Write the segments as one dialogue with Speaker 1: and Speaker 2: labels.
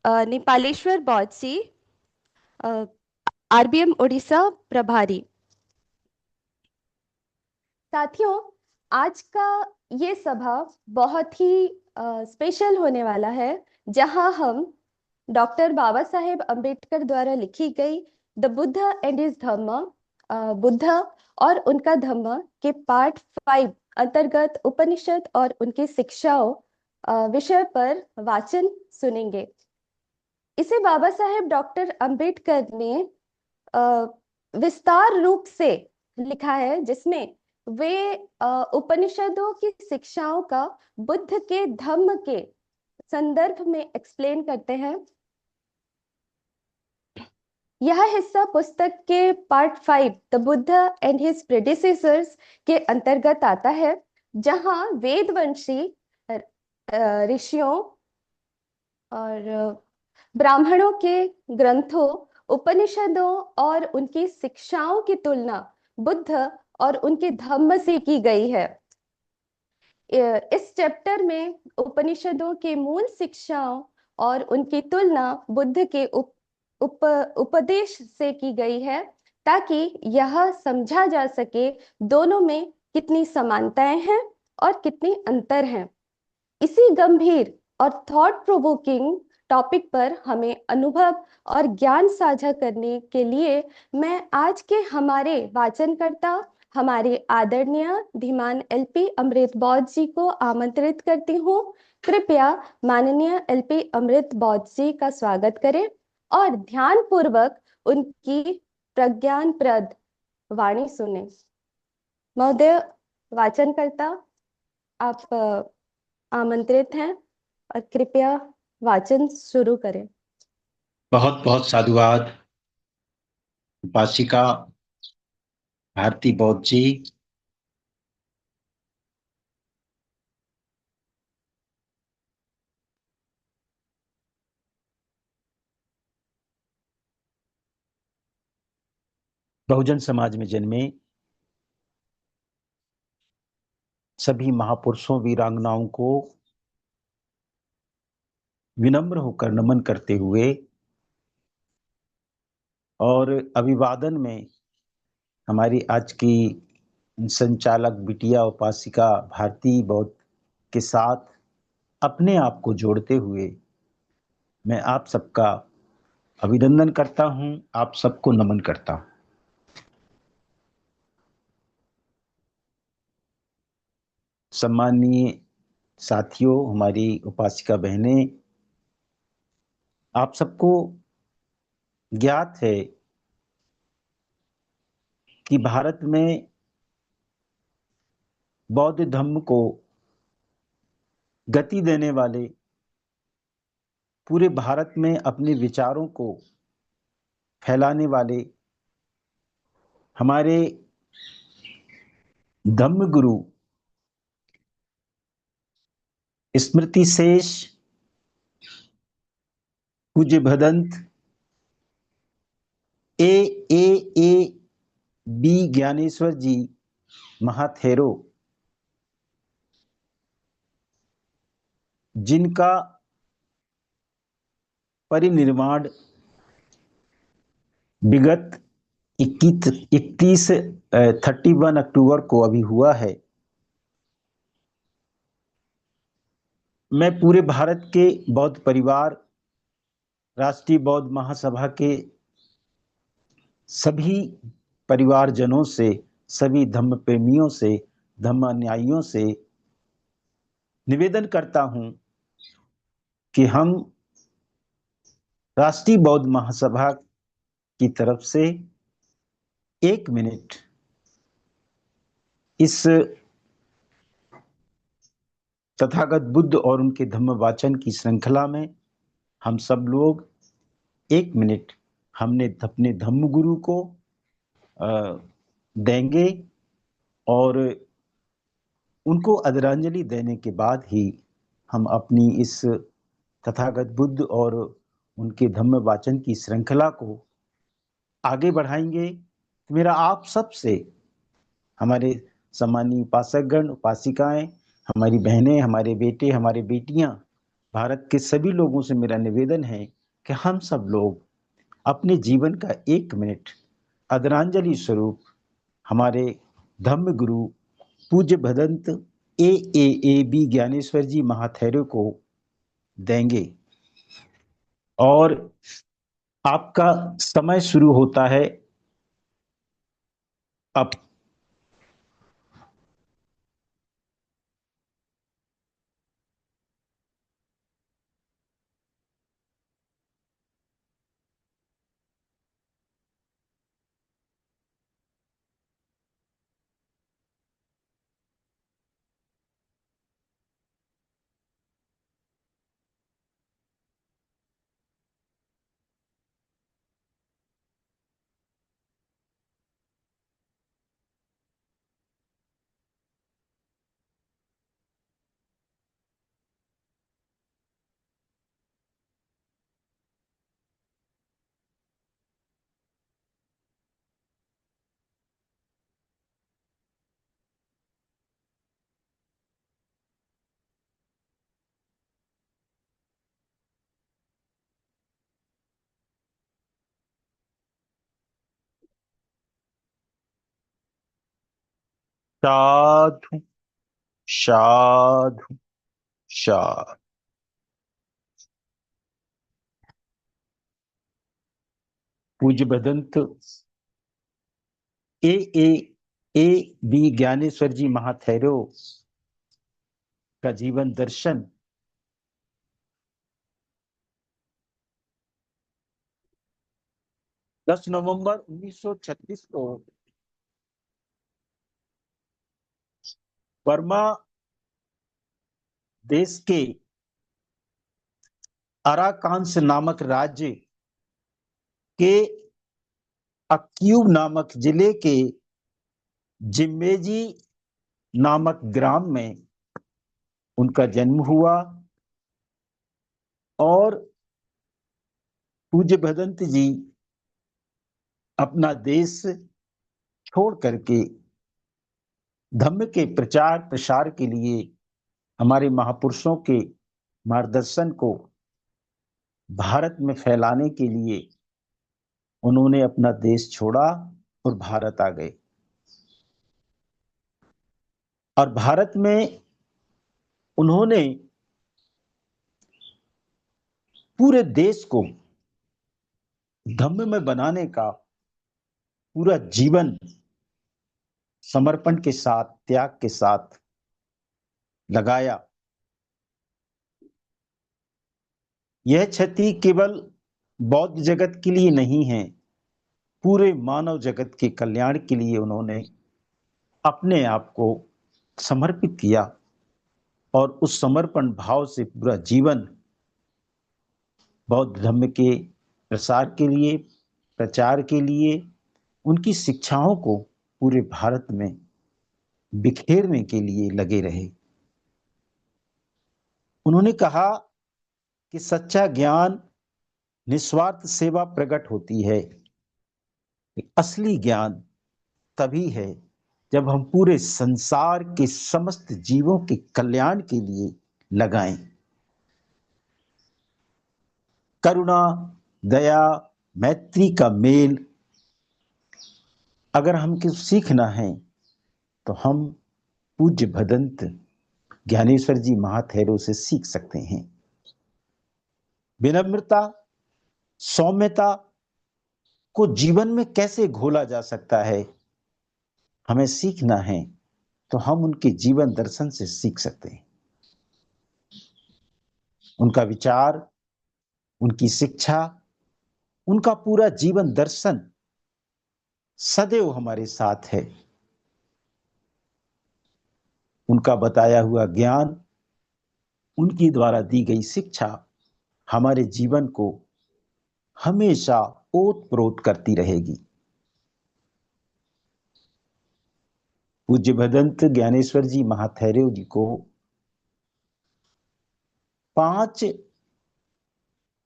Speaker 1: नेपालेश्वर बौद्सी, RBM Orissa प्रभारी। साथियों, आज का ये सभा बहुत ही स्पेशल होने वाला है, जहां हम डॉक्टर बाबा साहेब अम्बेडकर द्वारा लिखी गई द बुद्ध एंड हिज धम्म, बुद्ध और उनका धम्म के पार्ट 5 अंतर्गत उपनिषद और उनकी शिक्षाओं विषय पर वाचन सुनेंगे। इसे बाबा साहेब डॉक्टर अम्बेडकर ने विस्तार रूप से लिखा है, जिसमें वे उपनिषदों की शिक्षाओं का बुद्ध के धम्म के संदर्भ में एक्सप्लेन करते हैं। यह हिस्सा पुस्तक के part 5 the Buddha and his predecessors के अंतर्गत आता है, जहां वेदवंशी ऋषियों और ब्राह्मणों के ग्रंथों, उपनिषदों और उनकी शिक्षाओं की तुलना बुद्ध और उनके धम्म से की गई है। इस चैप्टर में उपनिषदों के मूल शिक्षाओं और उनकी तुलना बुद्ध के उपदेश से की गई है, ताकि यह समझा जा सके दोनों में कितनी समानताएं हैं और कितनी अंतर हैं। इसी गंभीर और थॉट प्रोवोकिंग टॉपिक पर हमें अनुभव और ज्ञान साझा करने के लिए मैं आज के हमारे वाचनकर्ता, हमारे आदरणीय धीमान एलपी अमृत बौद्ध जी को आमंत्रित करती हूँ। कृपया माननीय एलपी अमृत बौद्ध जी का स्वागत करें और ध्यान पूर्वक उनकी प्रज्ञानप्रद वाणी सुने। महोदय वाचनकर्ता, आप आमंत्रित हैं और कृपया वाचन शुरू करें।
Speaker 2: बहुत बहुत साधुवाद उपासिका भारती बौद्ध जी। बहुजन समाज में जन्मे सभी महापुरुषों वीरांगनाओं को विनम्र होकर नमन करते हुए और अभिवादन में हमारी आज की संचालक बिटिया उपासिका भारती बौद्ध के साथ अपने आप को जोड़ते हुए मैं आप सबका अभिनंदन करता हूं, आप सबको नमन करता हूं। सम्माननीय साथियों, हमारी उपासिका बहनें, आप सबको ज्ञात है कि भारत में बौद्ध धर्म को गति देने वाले, पूरे भारत में अपने विचारों को फैलाने वाले हमारे धम्म गुरु स्मृति शेष पूज्य भदंत ए बी ज्ञानेश्वर जी महाथेरो, जिनका परिनिर्वाण विगत 31 अक्टूबर को अभी हुआ है। मैं पूरे भारत के बौद्ध परिवार, राष्ट्रीय बौद्ध महासभा के सभी परिवारजनों से, सभी धम्म प्रेमियों से, धम्म अनुयायियों से निवेदन करता हूं कि हम राष्ट्रीय बौद्ध महासभा की तरफ से 1 मिनट इस तथागत बुद्ध और उनके धम्म वाचन की श्रृंखला में हम सब लोग 1 मिनट हमने अपने धम्म गुरु को देंगे और उनको आदरांजलि देने के बाद ही हम अपनी इस तथागत बुद्ध और उनके धम्म वाचन की श्रृंखला को आगे बढ़ाएंगे। मेरा आप सब से, हमारे सम्मानीय उपासकगण, उपासिकाएं, हमारी बहनें, हमारे बेटे, हमारे बेटियां, भारत के सभी लोगों से मेरा निवेदन है कि हम सब लोग अपने जीवन का 1 मिनट आदरांजलि स्वरूप हमारे धम्म गुरु पूज्य भदंत ए बी ज्ञानेश्वर जी महाथेरो को देंगे। और आपका समय शुरू होता है अब। साधु साधु साधु। पूज्य भदंत ए ए बी ज्ञानेश्वर जी महाथेरो का जीवन दर्शन 10 नवंबर 1936 को बर्मा देश के अराकांस नामक राज्य के अक्यूब नामक जिले के जिम्मेजी नामक ग्राम में उनका जन्म हुआ। और पूज्य भदंत जी अपना देश छोड़ करके धम्म के प्रचार प्रसार के लिए, हमारे महापुरुषों के मार्गदर्शन को भारत में फैलाने के लिए उन्होंने अपना देश छोड़ा और भारत आ गए। और भारत में उन्होंने पूरे देश को धम्म में बनाने का पूरा जीवन समर्पण के साथ, त्याग के साथ लगाया। यह क्षति केवल बौद्ध जगत के लिए नहीं है, पूरे मानव जगत के कल्याण के लिए उन्होंने अपने आप को समर्पित किया। और उस समर्पण भाव से पूरा जीवन बौद्ध धर्म के प्रसार के लिए, प्रचार के लिए, उनकी शिक्षाओं को पूरे भारत में बिखेरने के लिए लगे रहे। उन्होंने कहा कि सच्चा ज्ञान निस्वार्थ सेवा प्रकट होती है। असली ज्ञान तभी है जब हम पूरे संसार के समस्त जीवों के कल्याण के लिए लगाएं। करुणा, दया, मैत्री का मेल अगर हमको सीखना है तो हम पूज्य भदंत ज्ञानेश्वर जी महाथेरो से सीख सकते हैं। विनम्रता, सौम्यता को जीवन में कैसे घोला जा सकता है, हमें सीखना है तो हम उनके जीवन दर्शन से सीख सकते हैं। उनका विचार, उनकी शिक्षा, उनका पूरा जीवन दर्शन सदैव हमारे साथ है। उनका बताया हुआ ज्ञान, उनकी द्वारा दी गई शिक्षा हमारे जीवन को हमेशा ओत-प्रोत करती रहेगी। पूज्य भदंत ज्ञानेश्वर जी महाथेरो जी को 5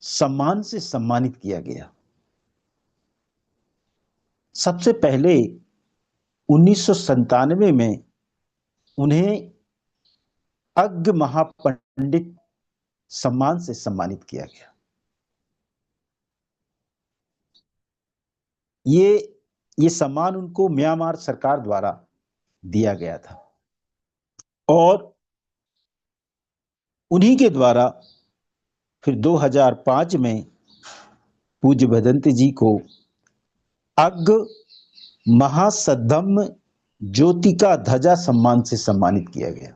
Speaker 2: सम्मान से सम्मानित किया गया। सबसे पहले 1997 में उन्हें अग्र महापंडित सम्मान से सम्मानित किया गया। ये सम्मान उनको म्यांमार सरकार द्वारा दिया गया था और उन्हीं के द्वारा फिर 2005 में पूज्य भदंत जी को अग्र महासद्धम्म ज्योतिका ध्वजा सम्मान से सम्मानित किया गया।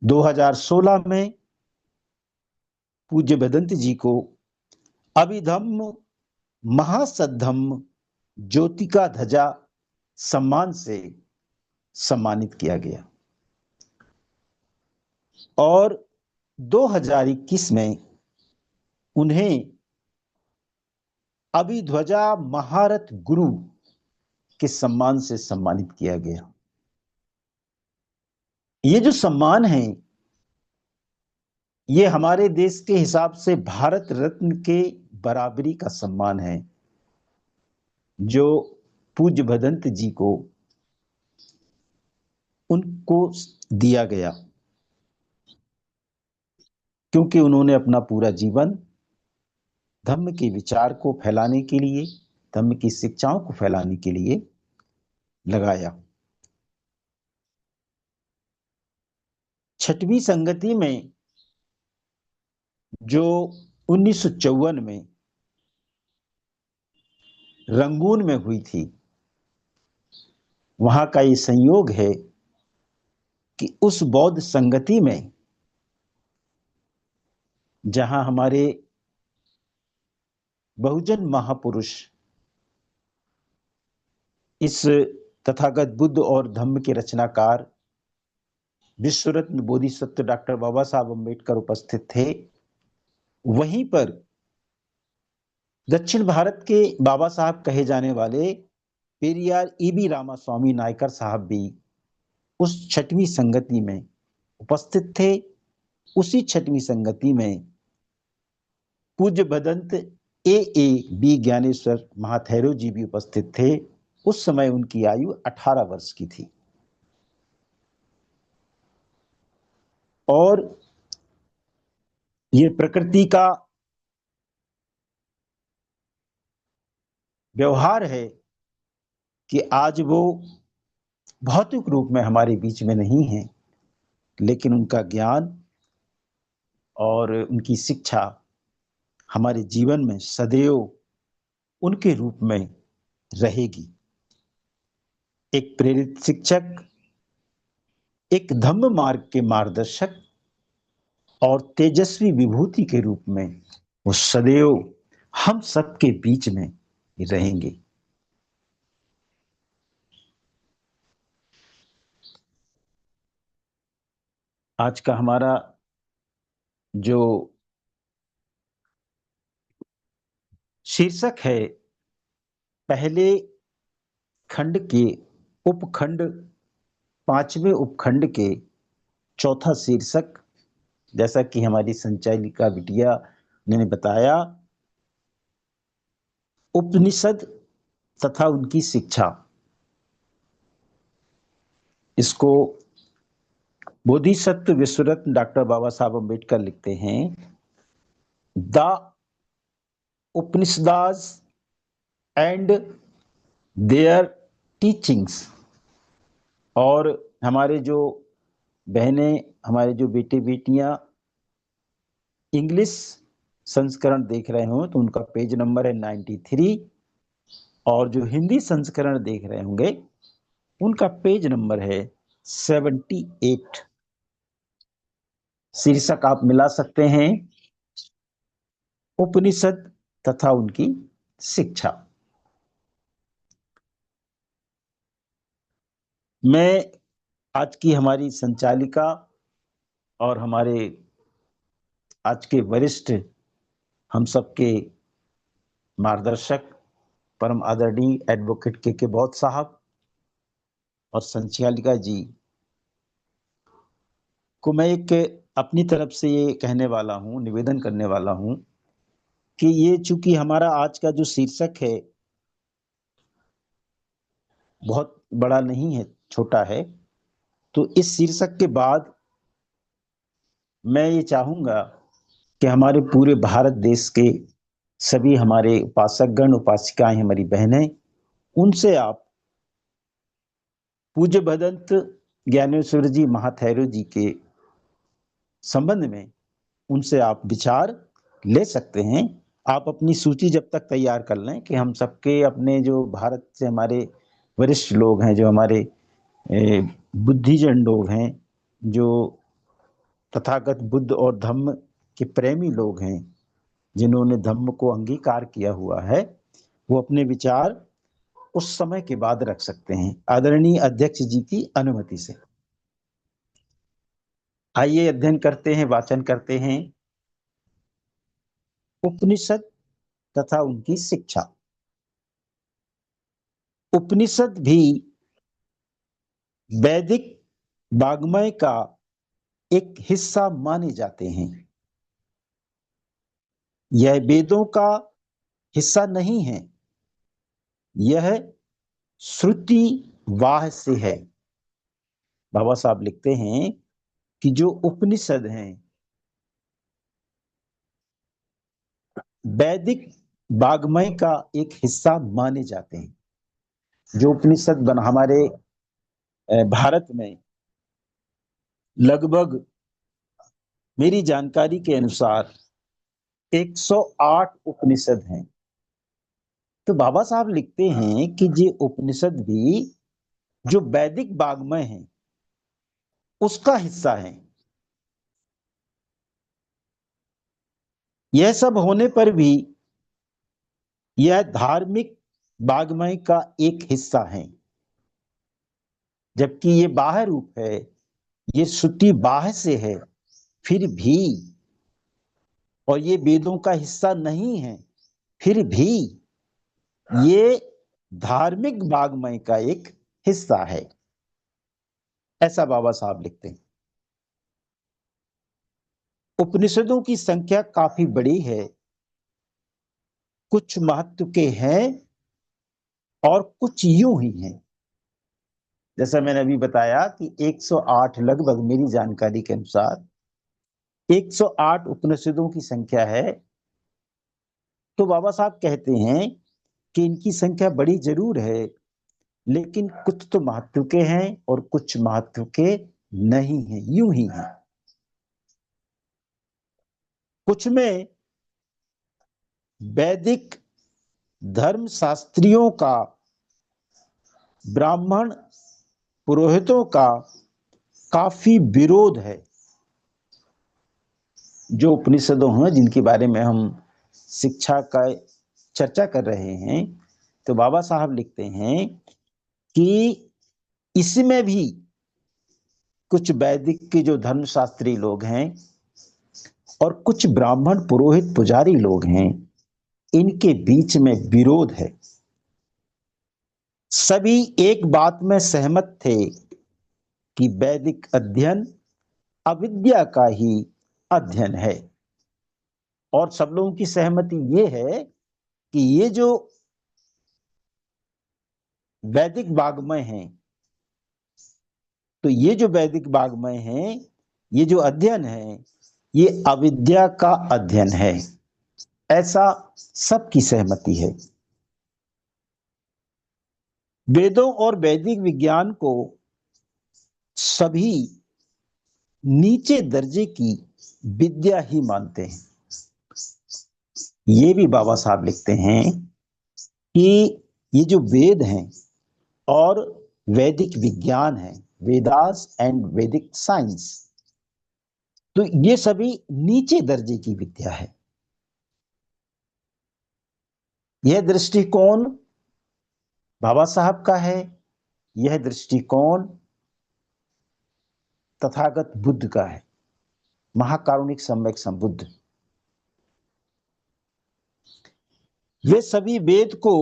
Speaker 2: 2016 में पूज्य भदंत जी को अभिधम्म महासद्धम्म ज्योतिका ध्वजा सम्मान से सम्मानित किया गया और 2021 में उन्हें अभिध्वजा महारथ गुरु के सम्मान से सम्मानित किया गया। ये जो सम्मान है ये हमारे देश के हिसाब से भारत रत्न के बराबरी का सम्मान है जो पूज्य भदंत जी को उनको दिया गया, क्योंकि उन्होंने अपना पूरा जीवन धम्म के विचार को फैलाने के लिए, धम्म की शिक्षाओं को फैलाने के लिए लगाया। छठवीं संगति में जो 1954 में रंगून में हुई थी, वहां का ये संयोग है कि उस बौद्ध संगति में जहां हमारे बहुजन महापुरुष इस तथागत बुद्ध और धम्म के रचनाकार विश्वरत्न बोधिसत्व डॉक्टर बाबा साहब अम्बेडकर उपस्थित थे, वहीं पर दक्षिण भारत के बाबा साहब कहे जाने वाले पेरियार ईबी रामास्वामी नायकर साहब भी उस छठवीं संगति में उपस्थित थे। उसी छठवीं संगति में पूज्य भदंत ए बी ज्ञानेश्वर महाथैरो जी भी उपस्थित थे। उस समय उनकी आयु 18 वर्ष की थी और ये प्रकृति का व्यवहार है कि आज वो भौतिक रूप में हमारे बीच में नहीं है, लेकिन उनका ज्ञान और उनकी शिक्षा हमारे जीवन में सदैव उनके रूप में रहेगी। एक प्रेरित शिक्षक, एक धम्म मार्ग के मार्गदर्शक और तेजस्वी विभूति के रूप में वो सदैव हम सबके बीच में रहेंगे। आज का हमारा जो शीर्षक है, पहले खंड के उपखंड, 5वें उपखंड के चौथा शीर्षक, जैसा कि हमारी संचालिका बिटिया ने बताया, उपनिषद तथा उनकी शिक्षा। इसको बोधिसत्व विश्वरत्न डॉक्टर बाबा साहब अम्बेडकर लिखते हैं, द उपनिषदास एंड देयर टीचिंग्स। और हमारे जो बहनें, हमारे जो बेटे बेटियां इंग्लिश संस्करण देख रहे हो तो उनका पेज नंबर है 93, और जो हिंदी संस्करण देख रहे होंगे उनका पेज नंबर है 78। शीर्षक आप मिला सकते हैं, उपनिषद तथा उनकी शिक्षा। मैं आज की हमारी संचालिका और हमारे आज के वरिष्ठ हम सबके मार्गदर्शक परम आदरणीय एडवोकेट के बौद्ध साहब और संचालिका जी को मैं एक अपनी तरफ से ये कहने वाला हूँ, निवेदन करने वाला हूँ कि ये चूंकि हमारा आज का जो शीर्षक है बहुत बड़ा नहीं है, छोटा है, तो इस शीर्षक के बाद मैं ये चाहूंगा कि हमारे पूरे भारत देश के सभी हमारे उपासकगण उपासिकाएं हमारी बहनें, उनसे आप पूज्य भदंत ज्ञानेश्वर जी महाथैरो जी के संबंध में उनसे आप विचार ले सकते हैं। आप अपनी सूची जब तक तैयार कर लें कि हम सबके अपने जो भारत से हमारे वरिष्ठ लोग हैं, जो हमारे बुद्धिजन लोग हैं, जो तथागत बुद्ध और धम्म के प्रेमी लोग हैं, जिन्होंने धम्म को अंगीकार किया हुआ है, वो अपने विचार उस समय के बाद रख सकते हैं आदरणीय अध्यक्ष जी की अनुमति से। आइए अध्ययन करते हैं, वाचन करते हैं उपनिषद तथा उनकी शिक्षा। उपनिषद भी वैदिक वाग्मय का एक हिस्सा माने जाते हैं। यह वेदों का हिस्सा नहीं है, यह श्रुति वाह से है। बाबा साहब लिखते हैं कि जो उपनिषद हैं वैदिक वाग्मय का एक हिस्सा माने जाते हैं। जो उपनिषद बन हमारे भारत में लगभग मेरी जानकारी के अनुसार 108 उपनिषद हैं। तो बाबा साहब लिखते हैं कि ये उपनिषद भी जो वैदिक वाग्मय है उसका हिस्सा है। यह सब होने पर भी यह धार्मिक वाग्मय का एक हिस्सा है, जबकि ये बाह्य रूप है, ये श्रुति बाह्य से है, फिर भी, और ये वेदों का हिस्सा नहीं है, फिर भी ये धार्मिक वाग्मय का एक हिस्सा है। ऐसा बाबा साहब लिखते हैं। उपनिषदों की संख्या काफी बड़ी है, कुछ महत्व के हैं और कुछ यूं ही हैं। जैसा मैंने अभी बताया कि 108 लगभग मेरी जानकारी के अनुसार 108 उपनिषदों की संख्या है। तो बाबा साहब कहते हैं कि इनकी संख्या बड़ी जरूर है, लेकिन कुछ तो महत्व के हैं और कुछ महत्व के नहीं हैं, यूं ही हैं। कुछ में वैदिक धर्म शास्त्रियों का, ब्राह्मण पुरोहितों का काफी विरोध है। जो उपनिषदों हैं जिनके बारे में हम शिक्षा का चर्चा कर रहे हैं, तो बाबा साहब लिखते हैं कि इसमें भी कुछ वैदिक के जो धर्मशास्त्री लोग हैं और कुछ ब्राह्मण पुरोहित पुजारी लोग हैं, इनके बीच में विरोध है। सभी एक बात में सहमत थे कि वैदिक अध्ययन अविद्या का ही अध्ययन है। और सब लोगों की सहमति ये है कि ये जो वैदिक वाग्मय हैं, तो ये जो वैदिक वाग्मय हैं, ये जो अध्ययन है, ये अविद्या का अध्ययन है। ऐसा सबकी सहमति है। वेदों और वैदिक विज्ञान को सभी नीचे दर्जे की विद्या ही मानते हैं। ये भी बाबा साहब लिखते हैं कि ये जो वेद हैं और वैदिक विज्ञान है, वेदास एंड वैदिक साइंस, तो ये सभी नीचे दर्जे की विद्या है। यह दृष्टिकोण बाबा साहब का है, यह दृष्टिकोण तथागत बुद्ध का है, महाकारुणिक सम्यक संबुद्ध। वे सभी वेद को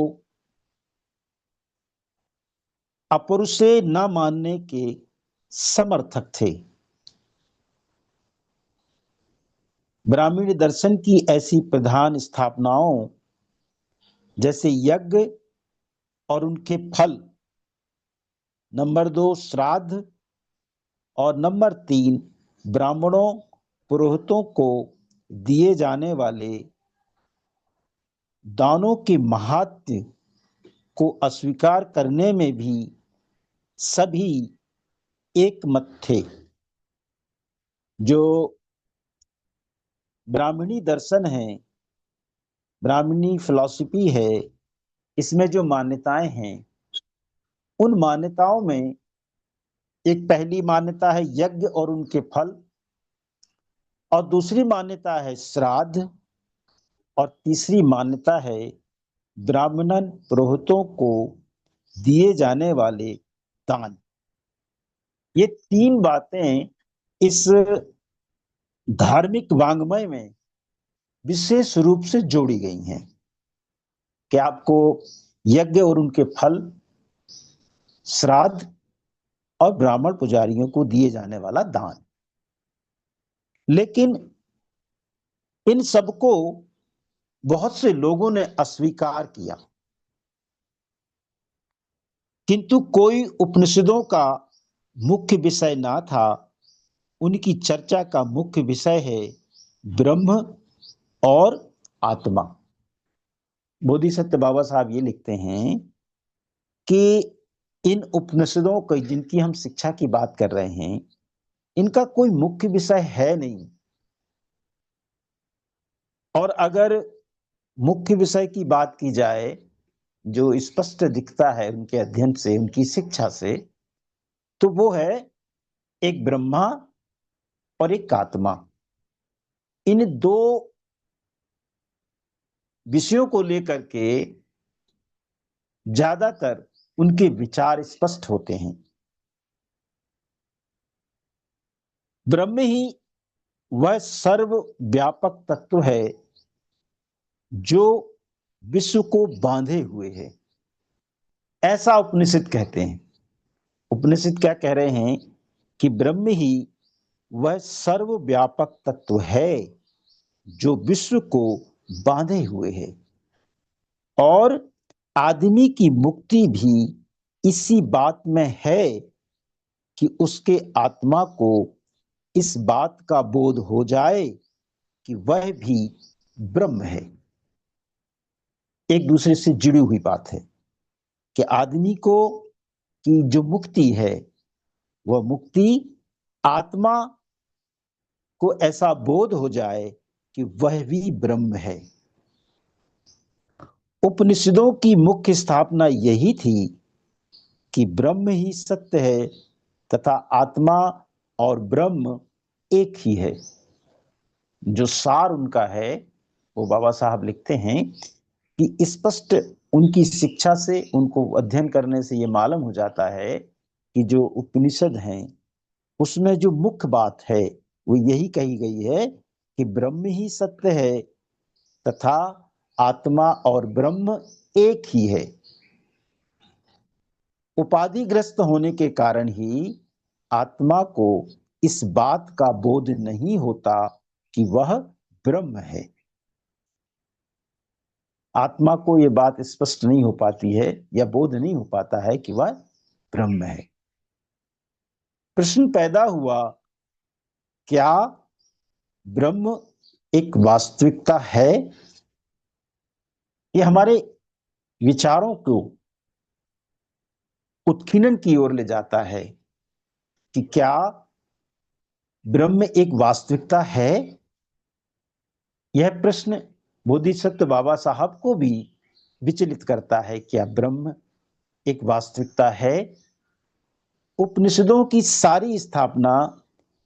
Speaker 2: अपरुषे न मानने के समर्थक थे। ब्राह्मण दर्शन की ऐसी प्रधान स्थापनाओं जैसे यज्ञ और उनके फल, नंबर 2 श्राद्ध, और नंबर 3 ब्राह्मणों पुरोहितों को दिए जाने वाले दानों के महात्म्य को अस्वीकार करने में भी सभी एक मत थे। जो ब्राह्मणी दर्शन है, ब्राह्मणी फिलॉसफी है, इसमें जो मान्यताएं हैं, उन मान्यताओं में एक पहली मान्यता है यज्ञ और उनके फल, और दूसरी मान्यता है श्राद्ध, और तीसरी मान्यता है ब्राह्मणन पुरोहितों को दिए जाने वाले दान। ये तीन बातें इस धार्मिक वांग्मय में विशेष रूप से जोड़ी गई हैं कि आपको यज्ञ और उनके फल, श्राद्ध और ब्राह्मण पुजारियों को दिए जाने वाला दान। लेकिन इन सबको बहुत से लोगों ने अस्वीकार किया, किंतु कोई उपनिषदों का मुख्य विषय ना था। उनकी चर्चा का मुख्य विषय है ब्रह्म और आत्मा। बोधिसत्व बाबा साहब ये लिखते हैं कि इन उपनिषदों को, जिनकी हम शिक्षा की बात कर रहे हैं, इनका कोई मुख्य विषय है नहीं, और अगर मुख्य विषय की बात की जाए जो स्पष्ट दिखता है उनके अध्ययन से, उनकी शिक्षा से, तो वो है एक ब्रह्मा और एक आत्मा। इन दो विषयों को लेकर के ज्यादातर उनके विचार स्पष्ट होते हैं। ब्रह्म ही वह सर्वव्यापक तत्व है जो विश्व को बांधे हुए है, ऐसा उपनिषद कहते हैं। उपनिषद क्या कह रहे हैं कि ब्रह्म ही वह सर्वव्यापक तत्व है जो विश्व को बांधे हुए है, और आदमी की मुक्ति भी इसी बात में है कि उसके आत्मा को इस बात का बोध हो जाए कि वह भी ब्रह्म है। एक दूसरे से जुड़ी हुई बात है कि आदमी को की जो मुक्ति है, वह मुक्ति आत्मा को ऐसा बोध हो जाए कि वह भी ब्रह्म है। उपनिषदों की मुख्य स्थापना यही थी कि ब्रह्म ही सत्य है तथा आत्मा और ब्रह्म एक ही है। जो सार उनका है वो बाबा साहब लिखते हैं कि स्पष्ट उनकी शिक्षा से, उनको अध्ययन करने से ये मालूम हो जाता है कि जो उपनिषद हैं उसमें जो मुख्य बात है वो यही कही गई है कि ब्रह्म ही सत्य है तथा आत्मा और ब्रह्म एक ही है। उपाधिग्रस्त होने के कारण ही आत्मा को इस बात का बोध नहीं होता कि वह ब्रह्म है। आत्मा को यह बात स्पष्ट नहीं हो पाती है या बोध नहीं हो पाता है कि वह ब्रह्म है। प्रश्न पैदा हुआ, क्या ब्रह्म एक वास्तविकता है? यह हमारे विचारों को उत्खनन की ओर ले जाता है कि क्या ब्रह्म एक वास्तविकता है? यह प्रश्न बोधिसत्व बाबा साहब को भी विचलित करता है। क्या ब्रह्म एक वास्तविकता है? उपनिषदों की सारी स्थापना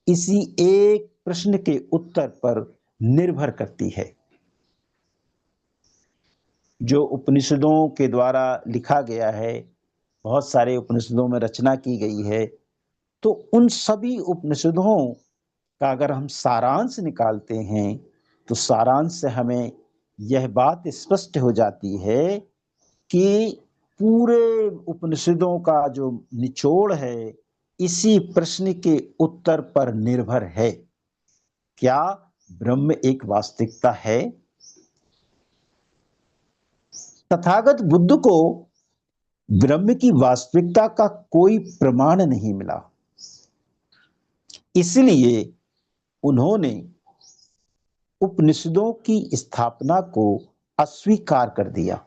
Speaker 2: इसी एक प्रश्न के उत्तर पर निर्भर करती है। जो उपनिषदों के द्वारा लिखा गया है, बहुत सारे उपनिषदों में रचना की गई है, तो उन सभी उपनिषदों का अगर हम सारांश निकालते हैं तो सारांश से हमें यह बात स्पष्ट हो जाती है कि पूरे उपनिषदों का जो निचोड़ है इसी प्रश्न के उत्तर पर निर्भर है। क्या ब्रह्म एक वास्तविकता है? तथागत बुद्ध को ब्रह्म की वास्तविकता का कोई प्रमाण नहीं मिला, इसलिए उन्होंने उपनिषदों की स्थापना को अस्वीकार कर दिया।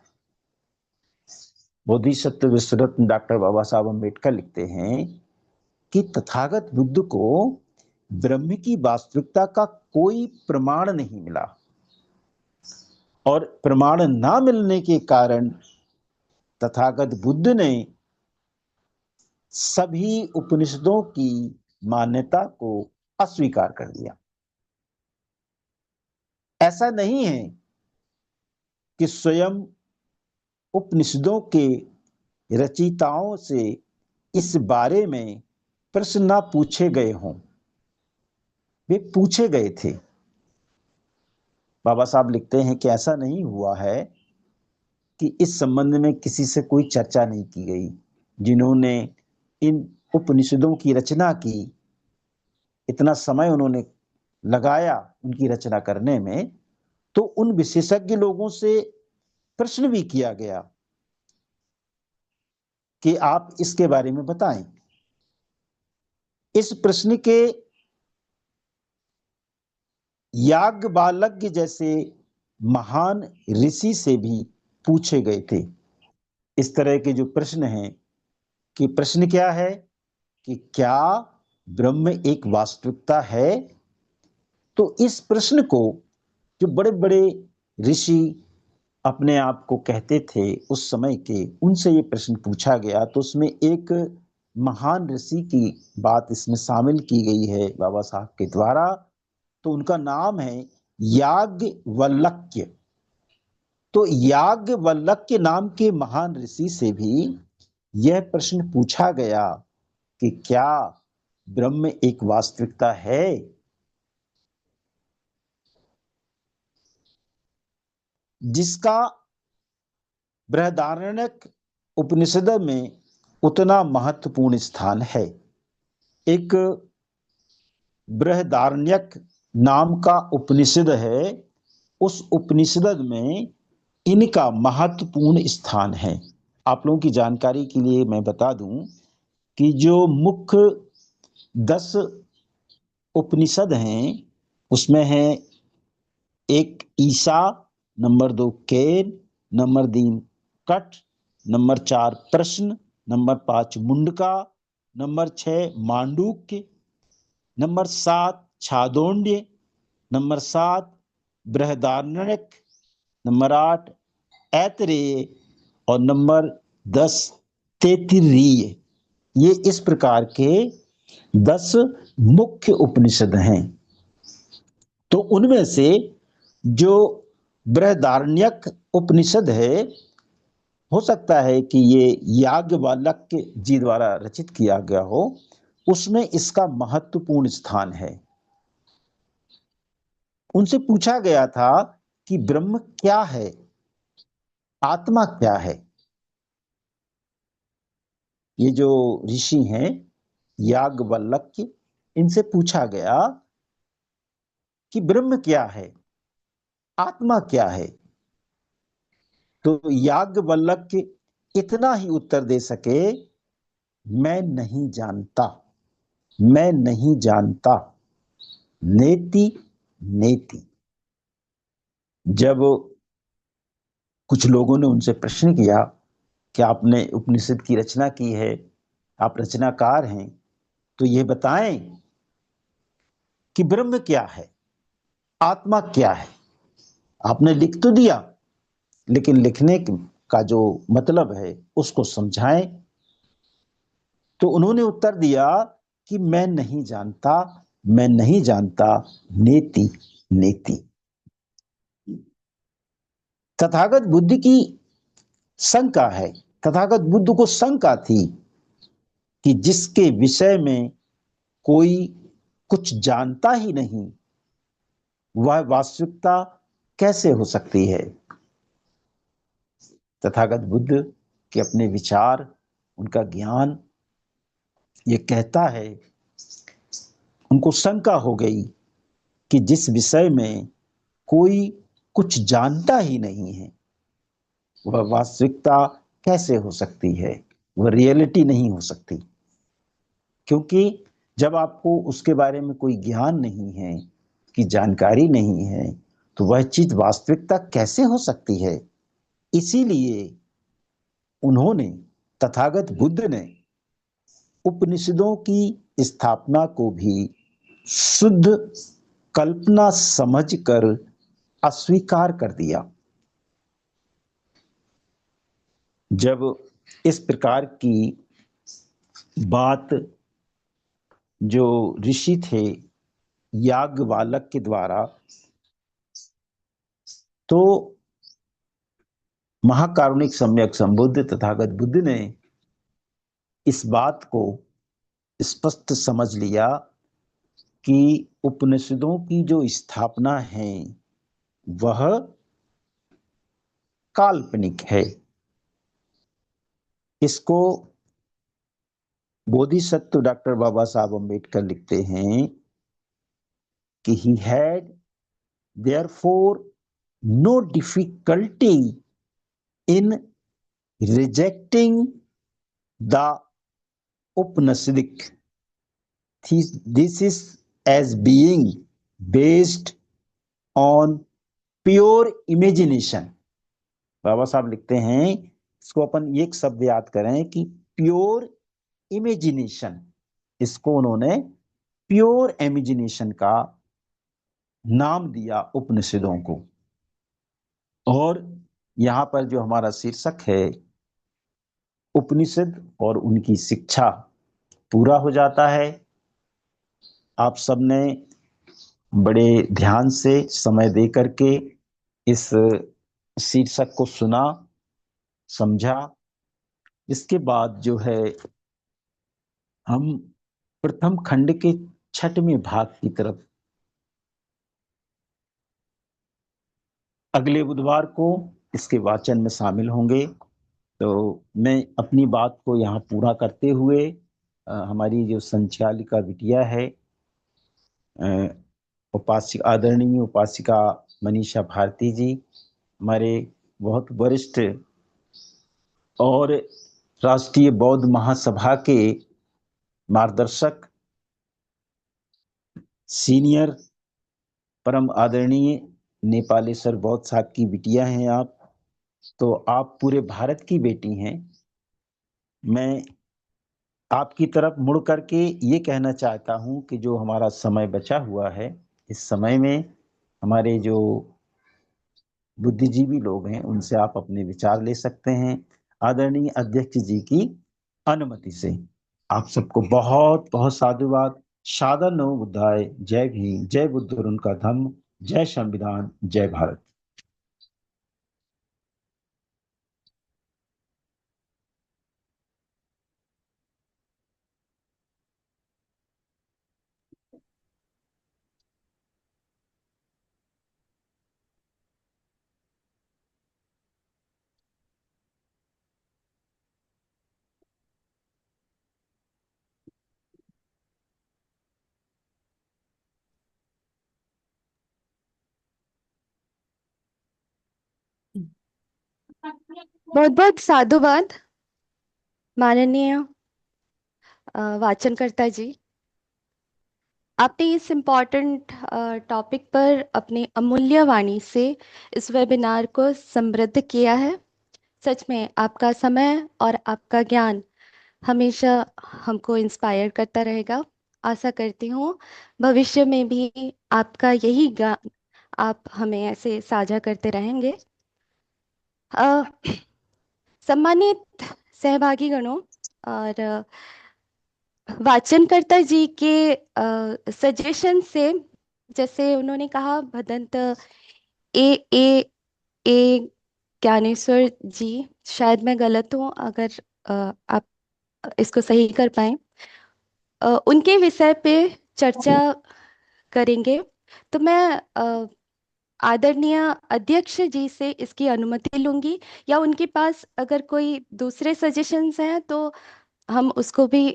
Speaker 2: बोधिसत्व विश्वरत्न डॉक्टर बाबा साहब अम्बेडकर लिखते हैं कि तथागत बुद्ध को ब्रह्म की वास्तविकता का कोई प्रमाण नहीं मिला, और प्रमाण ना मिलने के कारण तथागत बुद्ध ने सभी उपनिषदों की मान्यता को अस्वीकार कर दिया। ऐसा नहीं है कि स्वयं उपनिषदों के रचयिताओं से इस बारे में प्रश्न ना पूछे गए हों, वे पूछे गए थे। बाबा साहब लिखते हैं कि ऐसा नहीं हुआ है कि इस संबंध में किसी से कोई चर्चा नहीं की गई। जिन्होंने इन उपनिषदों की रचना की, इतना समय उन्होंने लगाया उनकी रचना करने में, तो उन विशेषज्ञ लोगों से प्रश्न भी किया गया कि आप इसके बारे में बताएं। इस प्रश्न के याज्ञवल्क्य जैसे महान ऋषि से भी पूछे गए थे। इस तरह के जो प्रश्न हैं, कि प्रश्न क्या है कि क्या ब्रह्म एक वास्तविकता है, तो इस प्रश्न को जो बड़े बड़े ऋषि अपने आप को कहते थे उस समय के, उनसे ये प्रश्न पूछा गया। तो उसमें एक महान ऋषि की बात इसमें शामिल की गई है बाबा साहब के द्वारा। तो उनका नाम है याज्ञवल्क्य। तो याज्ञवल्क्य नाम के महान ऋषि से भी यह प्रश्न पूछा गया कि क्या ब्रह्म एक वास्तविकता है। जिसका बृहदारण्यक उपनिषद में उतना महत्वपूर्ण स्थान है। एक बृहदारण्यक नाम का उपनिषद है, उस उपनिषद में इनका महत्वपूर्ण स्थान है। आप लोगों की जानकारी के लिए मैं बता दूं कि जो मुख्य 10 उपनिषद हैं, उसमें है एक Isha, number 2 Kena, number 3 Katha, number 4 Prashna, number 5 Mundaka, number 6 Mandukya, number 7 Chandogya, number 7 Brihadaranyaka, number 8 Aitareya और नंबर 10 तैत्तिरीय। ये इस प्रकार के 10 मुख्य उपनिषद हैं। तो उनमें से जो बृहदारण्यक उपनिषद है, हो सकता है कि ये याज्ञवल्क्य जी द्वारा रचित किया गया हो, उसमें इसका महत्वपूर्ण स्थान है। उनसे पूछा गया था कि ब्रह्म क्या है, आत्मा क्या है। ये जो ऋषि हैं याज्ञवल्क्य, इनसे पूछा गया कि ब्रह्म क्या है, आत्मा क्या है। तो याज्ञवल्क्य इतना ही उत्तर दे सके, मैं नहीं जानता, मैं नहीं जानता, नेति नेति। जब कुछ लोगों ने उनसे प्रश्न किया कि आपने उपनिषद की रचना की है, आप रचनाकार हैं, तो ये बताएं कि ब्रह्म क्या है, आत्मा क्या है। आपने लिख तो दिया, लेकिन लिखने का जो मतलब है उसको समझाएं। तो उन्होंने उत्तर दिया कि मैं नहीं जानता, मैं नहीं जानता, नेति नेति। तथागत बुद्ध की शंका है, तथागत बुद्ध को शंका थी कि जिसके विषय में कोई कुछ जानता ही नहीं, वह वास्तविकता कैसे हो सकती है। तथागत बुद्ध के अपने विचार, उनका ज्ञान ये कहता है, उनको शंका हो गई कि जिस विषय में कोई कुछ जानता ही नहीं है, वह वास्तविकता कैसे हो सकती है, वह रियलिटी नहीं हो सकती। क्योंकि जब आपको उसके बारे में कोई ज्ञान नहीं है, की जानकारी नहीं है तो वह चीज वास्तविकता कैसे हो सकती है। इसीलिए उन्होंने, तथागत बुद्ध ने उपनिषदों की स्थापना को भी शुद्ध कल्पना समझकर अस्वीकार कर दिया। जब इस प्रकार की बात जो ऋषि थे याज्ञवल्क्य के द्वारा, तो महाकारुणिक सम्यक संबुद्ध तथागत बुद्ध ने इस बात को स्पष्ट समझ लिया कि उपनिषदों की जो स्थापना है वह काल्पनिक है। इसको बोधिसत्व डॉक्टर बाबा साहब अम्बेडकर लिखते हैं कि he had therefore no difficulty in rejecting the Upanishadic thesis as being based on pure imagination। बाबा साहब लिखते हैं, इसको अपन एक शब्द याद करें कि प्योर इमेजिनेशन, इसको उन्होंने प्योर इमेजिनेशन का नाम दिया उपनिषदों को। और यहां पर जो हमारा शीर्षक है उपनिषद और उनकी शिक्षा, पूरा हो जाता है। आप सबने बड़े ध्यान से समय दे करके इस शीर्षक को सुना, समझा। इसके बाद जो है हम प्रथम खंड के छठवें भाग की तरफ अगले बुधवार को इसके वाचन में शामिल होंगे। तो मैं अपनी बात को यहाँ पूरा करते हुए हमारी जो संचालिका बिटिया है, उपासिका, आदरणीय उपासिका मनीषा भारती जी, हमारे बहुत वरिष्ठ और राष्ट्रीय बौद्ध महासभा के मार्गदर्शक, सीनियर परम आदरणीय नेपालेश्वर बौद्ध साहब की बिटिया हैं आप। तो आप पूरे भारत की बेटी हैं। मैं आपकी तरफ मुड़ करके ये कहना चाहता हूं कि जो हमारा समय बचा हुआ है, इस समय में हमारे जो बुद्धिजीवी लोग हैं उनसे आप अपने विचार ले सकते हैं, आदरणीय अध्यक्ष जी की अनुमति से। आप सबको बहुत बहुत साधुवाद। सादर नमो बुद्धाय। जय भीम, जय बुद्ध और उनका धम्म, जय संविधान, जय भारत।
Speaker 1: बहुत बहुत साधुवाद माननीय वाचनकर्ता जी। आपने इस इम्पोर्टेंट टॉपिक पर अपनी अमूल्य वाणी से इस वेबिनार को समृद्ध किया है। सच में आपका समय और आपका ज्ञान हमेशा हमको इंस्पायर करता रहेगा। आशा करती हूँ भविष्य में भी आपका यही ज्ञान आप हमें ऐसे साझा करते रहेंगे। अ, सम्मानित सहभागीगणों और वाचनकर्ता जी के सजेशन से, जैसे उन्होंने कहा भदंत ए ए ए ज्ञानेश्वर जी, शायद मैं गलत हूँ, अगर आप इसको सही कर पाए, उनके विषय पे चर्चा करेंगे। तो मैं आदरणीय अध्यक्ष जी से इसकी अनुमति लूंगी, या उनके पास अगर कोई दूसरे सजेशंस हैं तो हम उसको भी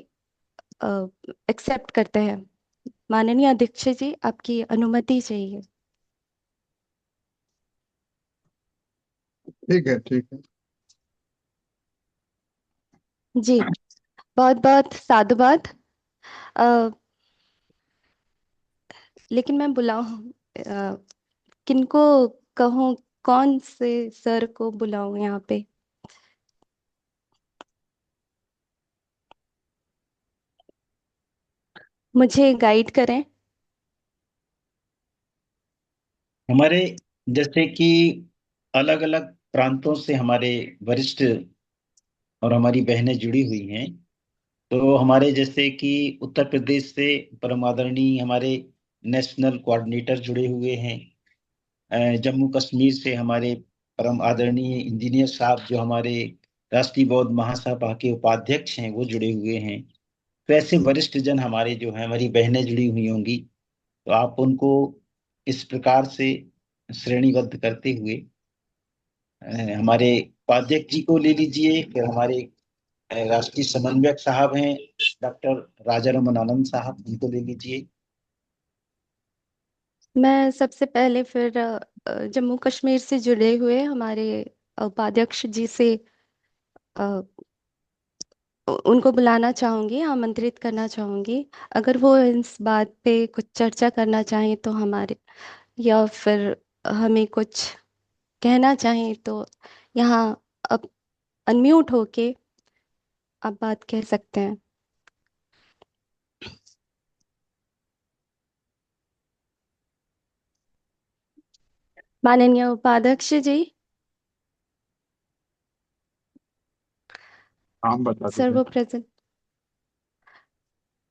Speaker 1: एक्सेप्ट करते हैं। माननीय अध्यक्ष जी, आपकी अनुमति चाहिए।
Speaker 3: ठीक है, ठीक है।
Speaker 1: जी, बहुत बहुत साधुवाद। अ, लेकिन मैं बुलाऊं किनको कहूँ, कौन से सर को बुलाऊं यहाँ पे? मुझे गाइड करें।
Speaker 2: हमारे जैसे कि अलग अलग प्रांतों से हमारे वरिष्ठ और हमारी बहनें जुड़ी हुई हैं। तो हमारे जैसे कि उत्तर प्रदेश से परम आदरणीय हमारे नेशनल कोऑर्डिनेटर जुड़े हुए हैं। जम्मू कश्मीर से हमारे परम आदरणीय इंजीनियर साहब जो हमारे राष्ट्रीय बौद्ध महासभा के उपाध्यक्ष हैं वो जुड़े हुए हैं। तो ऐसे वरिष्ठ जन हमारे जो हैं, हमारी बहनें जुड़ी हुई होंगी। तो आप उनको इस प्रकार से श्रेणीबद्ध करते हुए हमारे उपाध्यक्ष जी को ले लीजिए। फिर हमारे राष्ट्रीय समन्वयक साहब हैं डॉक्टर राजा रमन आनंद साहब, उनको ले लीजिए।
Speaker 1: मैं सबसे पहले फिर जम्मू कश्मीर से जुड़े हुए हमारे उपाध्यक्ष जी से अ, उनको बुलाना चाहूंगी, आमंत्रित करना चाहूंगी। अगर वो इस बात पे कुछ चर्चा करना चाहें तो हमारे, या फिर हमें कुछ कहना चाहें तो यहाँ अब अनम्यूट होके आप बात कह सकते हैं। माननीय उपाध्यक्ष जी।
Speaker 3: हम बता
Speaker 1: सर
Speaker 3: देते
Speaker 1: वो प्रेजेंट।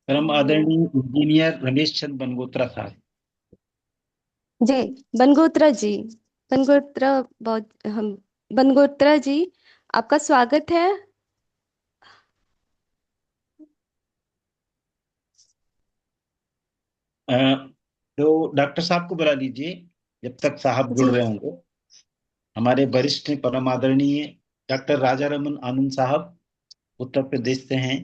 Speaker 2: परम आदरणीय इंजीनियर रमेश चंद्र बनगोत्रा साहब।
Speaker 1: जी, बनगोत्रा जी। बनगोत्रा, बहुत हम बनगोत्रा जी, आपका स्वागत है।
Speaker 2: अ, तो डॉक्टर साहब को बुला लीजिए जब तक साहब जुड़
Speaker 1: जी
Speaker 2: रहे होंगे। हमारे वरिष्ठ परम आदरणीय डॉक्टर राजा रमन आनंद साहब उत्तर प्रदेश से हैं।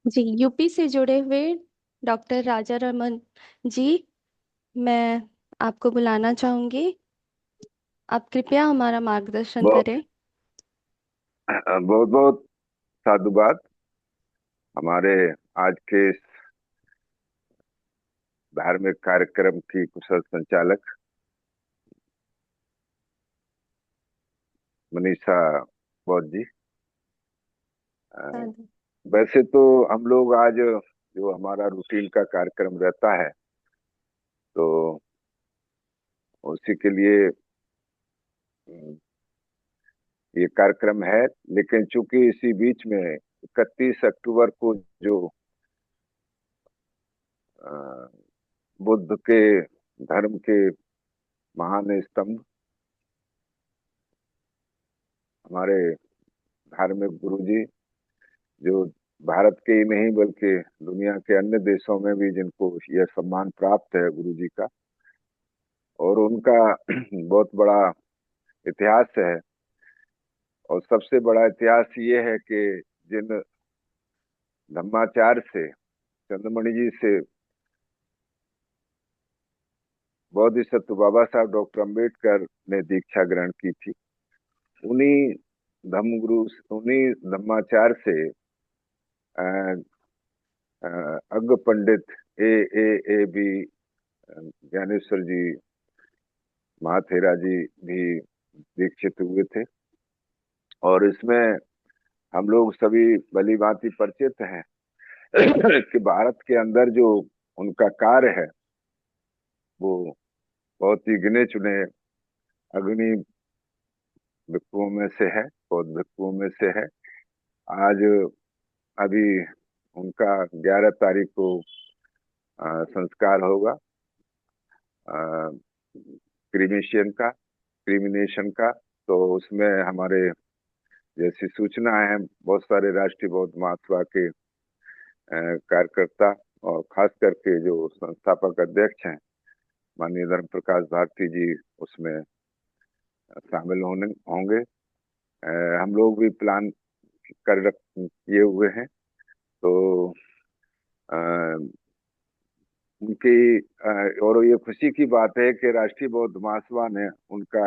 Speaker 1: जी, यूपी से जुड़े हुए डॉक्टर राजा रमन जी, मैं आपको बुलाना चाहूंगी। आप कृपया हमारा मार्गदर्शन
Speaker 3: बहुत
Speaker 1: करें।
Speaker 3: बहुत बहुत साधुवाद। हमारे आज के इस धार्मिक कार्यक्रम की कुशल संचालक मनीषा बौद्ध जी। अ,
Speaker 1: साधु।
Speaker 3: वैसे तो हम लोग आज जो हमारा रूटीन का कार्यक्रम रहता है तो उसी के लिए ये कार्यक्रम है, लेकिन चूंकि इसी बीच में 31 अक्टूबर को जो अ, बुद्ध के धर्म के महान स्तंभ हमारे धार्मिक गुरु जी, जो भारत के ही नहीं बल्कि दुनिया के अन्य देशों में भी जिनको यह सम्मान प्राप्त है गुरु जी का, और उनका बहुत बड़ा इतिहास है। और सबसे बड़ा इतिहास ये है कि जिन धम्माचार्य से चंद्रमणि जी से बोधिसत्व बाबा साहब डॉक्टर अंबेडकर ने दीक्षा ग्रहण की थी, उन्हीं धम्मगुरु, उन्हीं धम्माचार्य से अ, अग्र पंडित ए बी ज्ञानेश्वर जी महाथेरा जी भी दीक्षित हुए थे। और इसमें हम लोग सभी भली भांति परिचित हैं कि भारत के अंदर जो उनका कार्य है वो बहुत ही गिने चुने अग्रणी भिक्षुओं में से है, बहुत भिक्षुओं में से है। आज अभी उनका 11 तारीख को संस्कार होगा, क्रीमेशन का, क्रीमिनेशन का। तो उसमें हमारे जैसी सूचना है, बहुत सारे राष्ट्रीय बौद्ध महासभा के कार्यकर्ता और खास करके जो संस्थापक अध्यक्ष हैं माननीय धर्म प्रकाश भारती जी उसमें शामिल होने होंगे। हम लोग भी प्लान कर किए हुए हैं। तो अ, उनकी और ये खुशी की बात है कि राष्ट्रीय बौद्ध महासभा ने उनका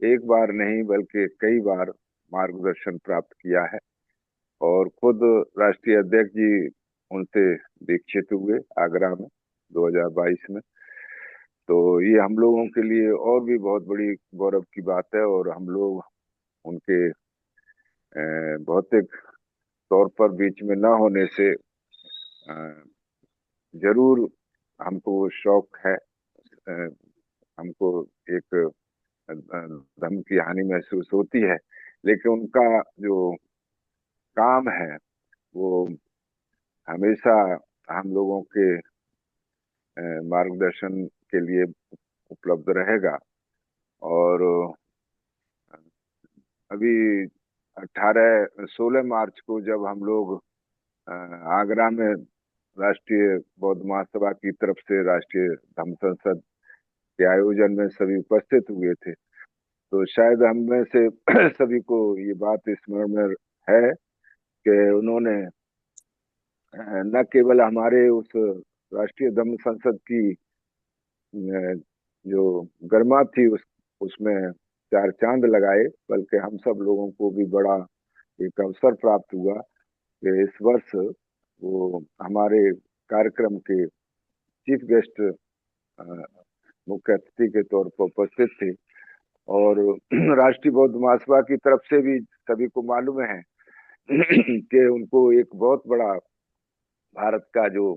Speaker 3: एक बार नहीं बल्कि कई बार मार्गदर्शन प्राप्त किया है। और खुद राष्ट्रीय अध्यक्ष जी उनसे दीक्षित हुए आगरा में 2022 में। तो ये हम लोगों के लिए और भी बहुत बड़ी गौरव की बात है, और हम लोग उनके भौतिक तौर पर बीच में न होने से जरूर हमको शौक है, हमको एक दम की हानि महसूस होती है, लेकिन उनका जो काम है वो हमेशा हम लोगों के मार्गदर्शन के लिए उपलब्ध रहेगा। और अभी 16 मार्च को जब हम लोग आगरा में राष्ट्रीय बौद्ध महासभा की तरफ से राष्ट्रीय धम्म संसद के आयोजन में सभी उपस्थित हुए थे, तो शायद हम में से सभी को ये बात स्मरण में है कि उन्होंने न केवल हमारे उस राष्ट्रीय धम्म संसद की जो गरिमा थी उसमें चार चांद लगाए, बल्कि हम सब लोगों को भी बड़ा एक अवसर प्राप्त हुआ कि इस वर्ष वो हमारे कार्यक्रम के चीफ गेस्ट मुख्य अतिथि के तौर पर उपस्थित थे। और राष्ट्रीय बौद्ध महासभा की तरफ से भी सभी को मालूम है कि उनको एक बहुत बड़ा भारत का जो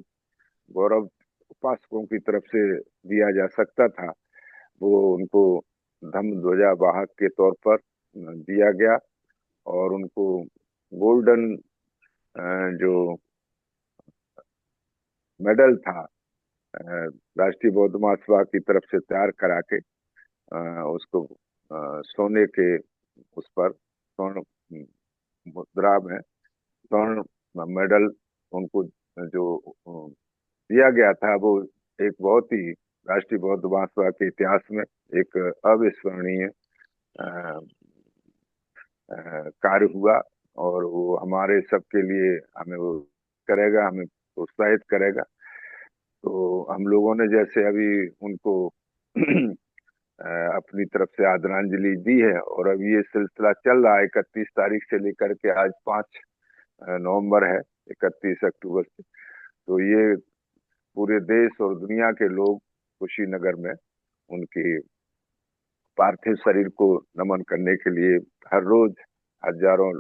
Speaker 3: गौरव उपासकों की तरफ से दिया जा सकता था, वो उनको धम्म ध्वजा वाहक के तौर पर दिया गया, और उनको गोल्डन जो मेडल था राष्ट्रीय बौद्ध महासभा की तरफ से तैयार करा के उसको सोने के उस पर स्वर्ण मुद्रा में स्वर्ण मेडल उनको जो दिया गया था, वो एक बहुत ही राष्ट्रीय बौद्ध महासभा के इतिहास में एक अविस्मरणीय कार्य हुआ। और वो हमारे सबके लिए हमें वो करेगा, हमें प्रोत्साहित करेगा। तो हम लोगों ने जैसे अभी उनको अपनी तरफ से आदरांजलि दी है, और अभी ये सिलसिला चल रहा है 31 तारीख से लेकर के आज 5 नवंबर है, 31 अक्टूबर से। तो ये पूरे देश और दुनिया के लोग कुशीनगर में उनकी पार्थिव शरीर को नमन करने के लिए हर रोज हजारों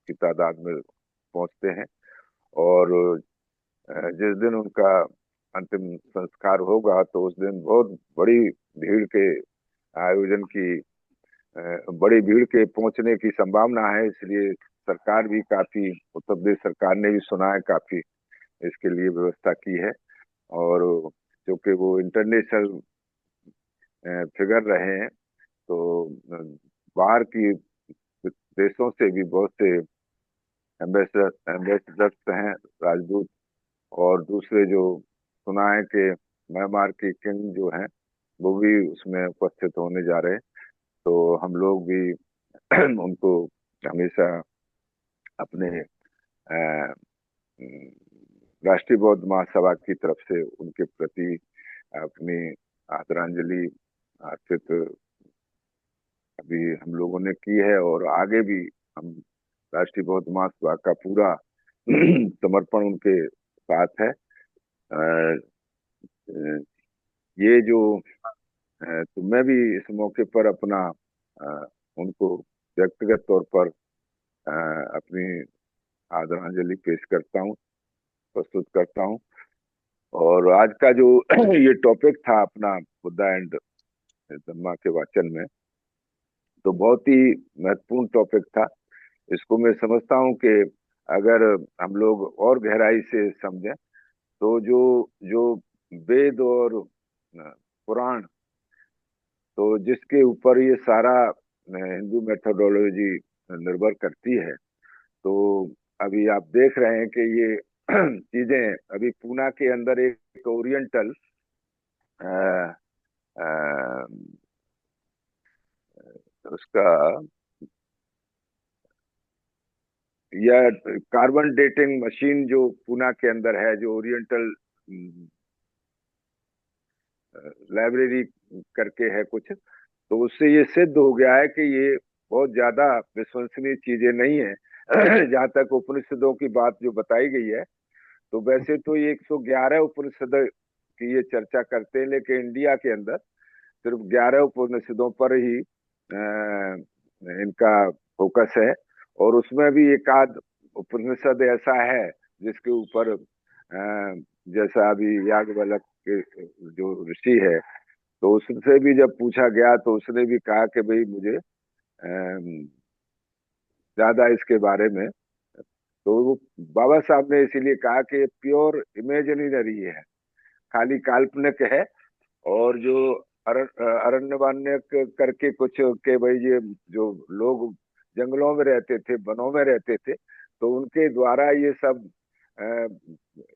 Speaker 3: की तादाद में पहुंचते हैं। और जिस दिन उनका अंतिम संस्कार होगा तो उस दिन बहुत बड़ी भीड़ के आयोजन की बड़ी भीड़ के पहुंचने की संभावना है, इसलिए सरकार भी काफी, उत्तर प्रदेश सरकार ने भी सुना है, काफी इसके लिए व्यवस्था की है। और क्योंकि वो इंटरनेशनल फिगर रहे हैं, तो बाहर की देशों से भी बहुत से एम्बेसडर्स हैं, राजदूत, और दूसरे जो सुना है कि म्यांमार के किंग जो हैं वो भी उसमें उपस्थित होने जा रहे हैं। तो हम लोग भी उनको हमेशा अपने राष्ट्रीय बौद्ध महासभा की तरफ से उनके प्रति अपनी आदरांजलि अर्पित अभी हम लोगों ने की है, और आगे भी हम राष्ट्रीय बौद्ध महासभा का पूरा समर्पण उनके साथ है। ये जो तो मैं भी इस मौके पर अपना उनको व्यक्तिगत तौर पर अपनी आदरांजलि पेश करता हूँ, प्रस्तुत करता हूँ। और आज का जो ये टॉपिक था अपना बुद्धा एंड धम्मा के वाचन में, तो बहुत ही महत्वपूर्ण टॉपिक था। इसको मैं समझता हूँ कि अगर हम लोग और गहराई से समझें तो जो जो वेद और पुराण, तो जिसके ऊपर ये सारा हिंदू मेथोडोलॉजी निर्भर करती है, तो अभी आप देख रहे हैं कि ये चीजें अभी पूना के अंदर एक ओरिएंटल उसका या कार्बन डेटिंग मशीन जो पूना के अंदर है, जो ओरिएंटल लाइब्रेरी करके है कुछ, तो उससे ये सिद्ध हो गया है कि ये बहुत ज्यादा विश्वसनीय चीजें नहीं है। जहां तक उपनिषदों की बात जो बताई गई है, तो वैसे तो ये 111 उपनिषद की ये चर्चा करते हैं, लेकिन इंडिया के अंदर सिर्फ 11 उपनिषदों पर ही इनका फोकस है। और उसमें भी एक आध उपनिषद ऐसा है जिसके ऊपर जैसा अभी याज्ञवल्क्य के जो ऋषि है, तो उससे भी जब पूछा गया तो उसने भी कहा कि भाई मुझे ज्यादा इसके बारे में, तो वो बाबा साहब ने इसीलिए कहा कि प्योर इमेजिनरी है, खाली काल्पनिक है। और जो अरण्यवान्य करके कुछ के भाई ये जो लोग जंगलों में रहते थे, वनों में रहते थे, तो उनके द्वारा ये सब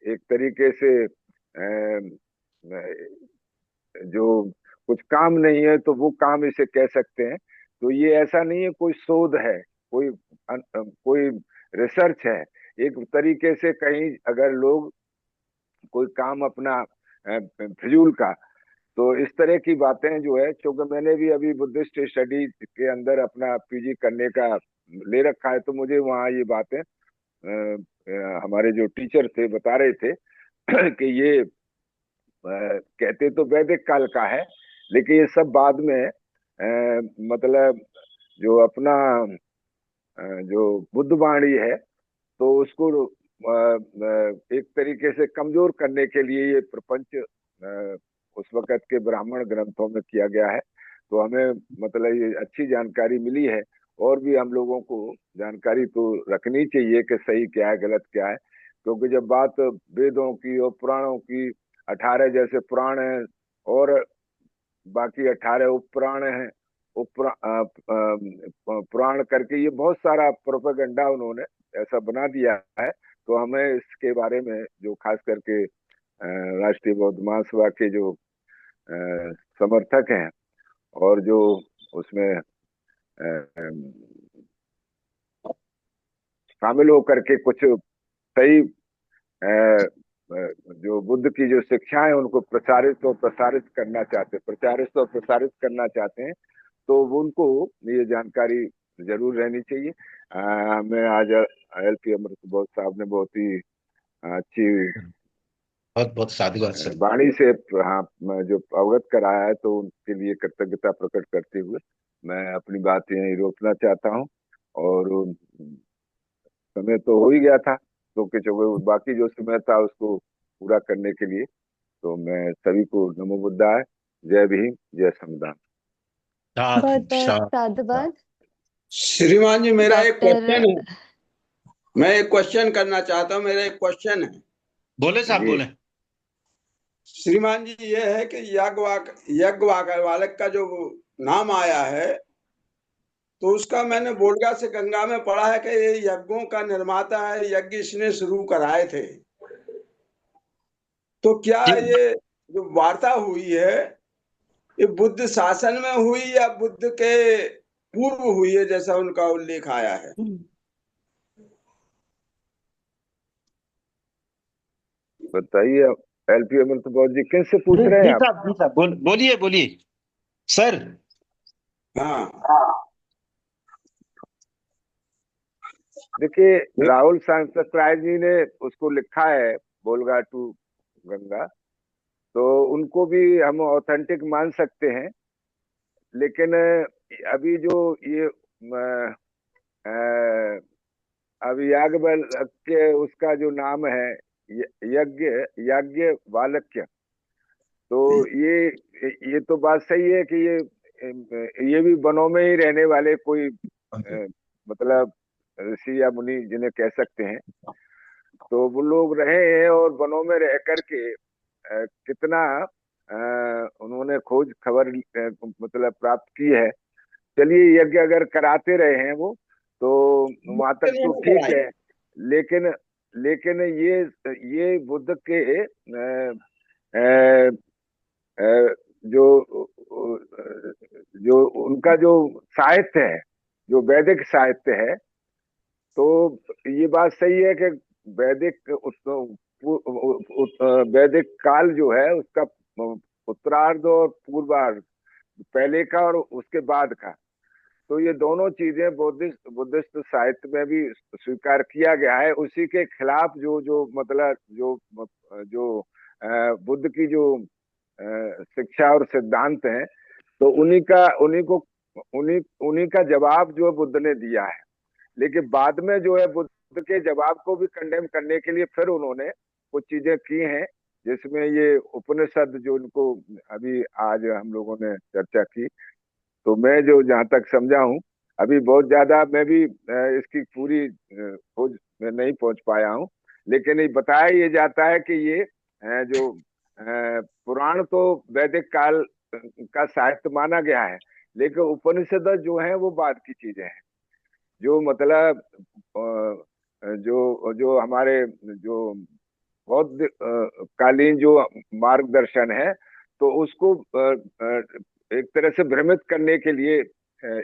Speaker 3: एक तरीके से जो कुछ काम नहीं है तो वो काम इसे कह सकते हैं। तो ये ऐसा नहीं है कोई शोध है, कोई कोई रिसर्च है। एक तरीके से कहीं अगर लोग कोई काम अपना फिजूल का, तो इस तरह की बातें जो है, क्योंकि मैंने भी अभी बुद्धिस्ट स्टडी के अंदर अपना पीजी करने का ले रखा है, तो मुझे वहाँ ये बातें हमारे जो टीचर थे बता रहे थे कि ये कहते तो वैदिक काल का है, लेकिन ये सब बाद में मतलब जो अपना जो बुद्धवाणी है, तो उसको एक तरीके से कमजोर करने के लिए ये प्रपंच उस वक़्त के ब्राह्मण ग्रंथों में किया गया है। तो हमें मतलब ये अच्छी जानकारी मिली है, और भी हम लोगों को जानकारी तो रखनी चाहिए कि सही क्या है गलत क्या है, क्योंकि जब बात वेदों की और पुराणों की, 18 जैसे पुराण हैं और बाकी 18 उपपुराण हैं, पुराण करके ये बहुत सारा प्रोपेगेंडा उन्होंने ऐसा बना दिया है। तो हमें इसके बारे में जो खास करके राष्ट्रीय बौद्ध महासभा के जो समर्थक हैं और जो उसमें शामिल होकर के कुछ सही जो बुद्ध की जो शिक्षा है उनको प्रचारित और प्रसारित करना चाहते, प्रचारित और प्रसारित करना चाहते हैं, तो उनको ये जानकारी जरूर रहनी चाहिए। मैं आज LP अमृत बोध साहब ने बहुत ही अच्छी
Speaker 2: बहुत बहुत साधुवाद सर।
Speaker 3: वाणी से हाँ जो अवगत कराया है, तो उनके लिए कृतज्ञता प्रकट करते हुए मैं अपनी बात यहीं रोकना चाहता हूँ। और समय तो हो ही गया था, तो कि जो बाकी जो समय था उसको पूरा करने के लिए, तो मैं सभी को नमो बुद्धाय, जय भीम, जय संविधान।
Speaker 1: बहुत बहुत साधुवाद
Speaker 4: श्रीमान जी, मेरा एक
Speaker 1: डॉक्टर।
Speaker 4: क्वेश्चन है, मैं एक क्वेश्चन करना चाहता हूँ, मेरा एक क्वेश्चन है।
Speaker 2: बोले साहब बोले।
Speaker 4: श्रीमान जी, ये है कि याज्ञवल्क्य का जो नाम आया है, तो उसका मैंने बोडगा से गंगा में पढ़ा है कि ये यज्ञों का निर्माता है, यज्ञ इसने शुरू कराए थे। तो क्या ये जो वार्ता हुई है, ये बुद्ध शासन में हुई या बुद्ध के पूर्व हुई है, जैसा उनका उल्लेख आया है?
Speaker 3: बताइए LP अमृत बोध जी, किन से पूछ रहे हैं आप?
Speaker 2: जी साहब बोलिए बोलिए सर।
Speaker 4: हाँ,
Speaker 3: देखिए, राहुल सांकृत्याय जी ने उसको लिखा है बोलगा टू गंगा, तो उनको भी हम ऑथेंटिक मान सकते हैं। लेकिन अभी जो ये अभी याज्ञवल्क्य उसका जो नाम है यज्ञ याज्ञवल्क्य, तो ये तो बात सही है कि ये भी वनों में ही रहने वाले कोई मतलब ऋषि या मुनि जिन्हें कह सकते हैं, तो वो लोग रहे हैं और वनों में रह करके कितना उन्होंने खोज खबर मतलब प्राप्त की है। चलिए, यज्ञ अगर कराते रहे हैं वो, तो वहां तक तो ठीक है, लेकिन लेकिन ये बुद्ध के अ, अ, जो जो उनका जो साहित्य है, जो वैदिक साहित्य है, तो ये बात सही है कि वैदिक वैदिक काल जो है उसका उत्तरार्ध और पूर्वार्ध, पहले का और उसके बाद का, तो ये दोनों चीजें बुद्धिस्ट साहित्य में भी स्वीकार किया गया है। उसी के खिलाफ जो जो मतलब जो बुद्ध की जो शिक्षा और सिद्धांत हैं, तो उन्हीं का जवाब जो बुद्ध ने दिया है। लेकिन बाद में जो है बुद्ध के जवाब को भी कंडेम करने के लिए फिर उन्होंने कुछ चीजें की हैं, जिसमें ये उपनिषद जो उनको अभी आज हम लोगों ने चर्चा की। तो मैं जो जहां तक समझा हूँ, अभी बहुत ज्यादा मैं भी इसकी पूरी खोज में नहीं पहुंच पाया हूँ, लेकिन ये बताया ये जाता है कि ये जो पुराण तो वैदिक काल का साहित्य माना गया है, लेकिन उपनिषद जो है वो बाद की चीजें हैं। जो मतलब जो जो हमारे जो बौद्ध कालीन जो मार्गदर्शन है, तो उसको एक तरह से भ्रमित करने के लिए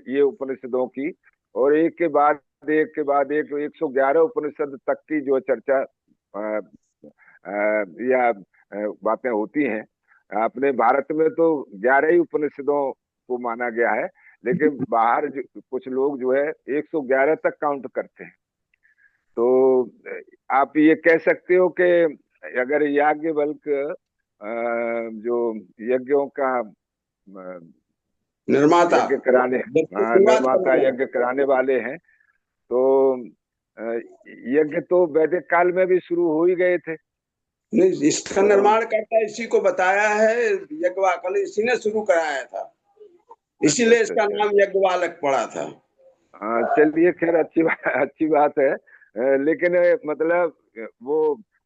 Speaker 3: ये उपनिषदों की, और एक के बाद एक 111 उपनिषद तक की जो चर्चा या बातें होती हैं। अपने भारत में तो 11 ही उपनिषदों को माना गया है, लेकिन बाहर कुछ लोग जो है 111 तक काउंट करते हैं। तो आप ये कह सकते हो कि अगर याज्ञवल्क जो यज्ञों का
Speaker 4: निर्माता
Speaker 3: यज्ञ कराने वाले हैं, तो यज्ञ तो वैदिक काल में भी शुरू हो ही गए थे।
Speaker 4: नहीं, इसका निर्माण करता इसी को बताया है, यज्ञवाकल इसी ने शुरू कराया था, इसीलिए इसका नाम यज्ञवालक पड़ा था।
Speaker 3: चलिए, खैर अच्छी बात है। लेकिन मतलब वो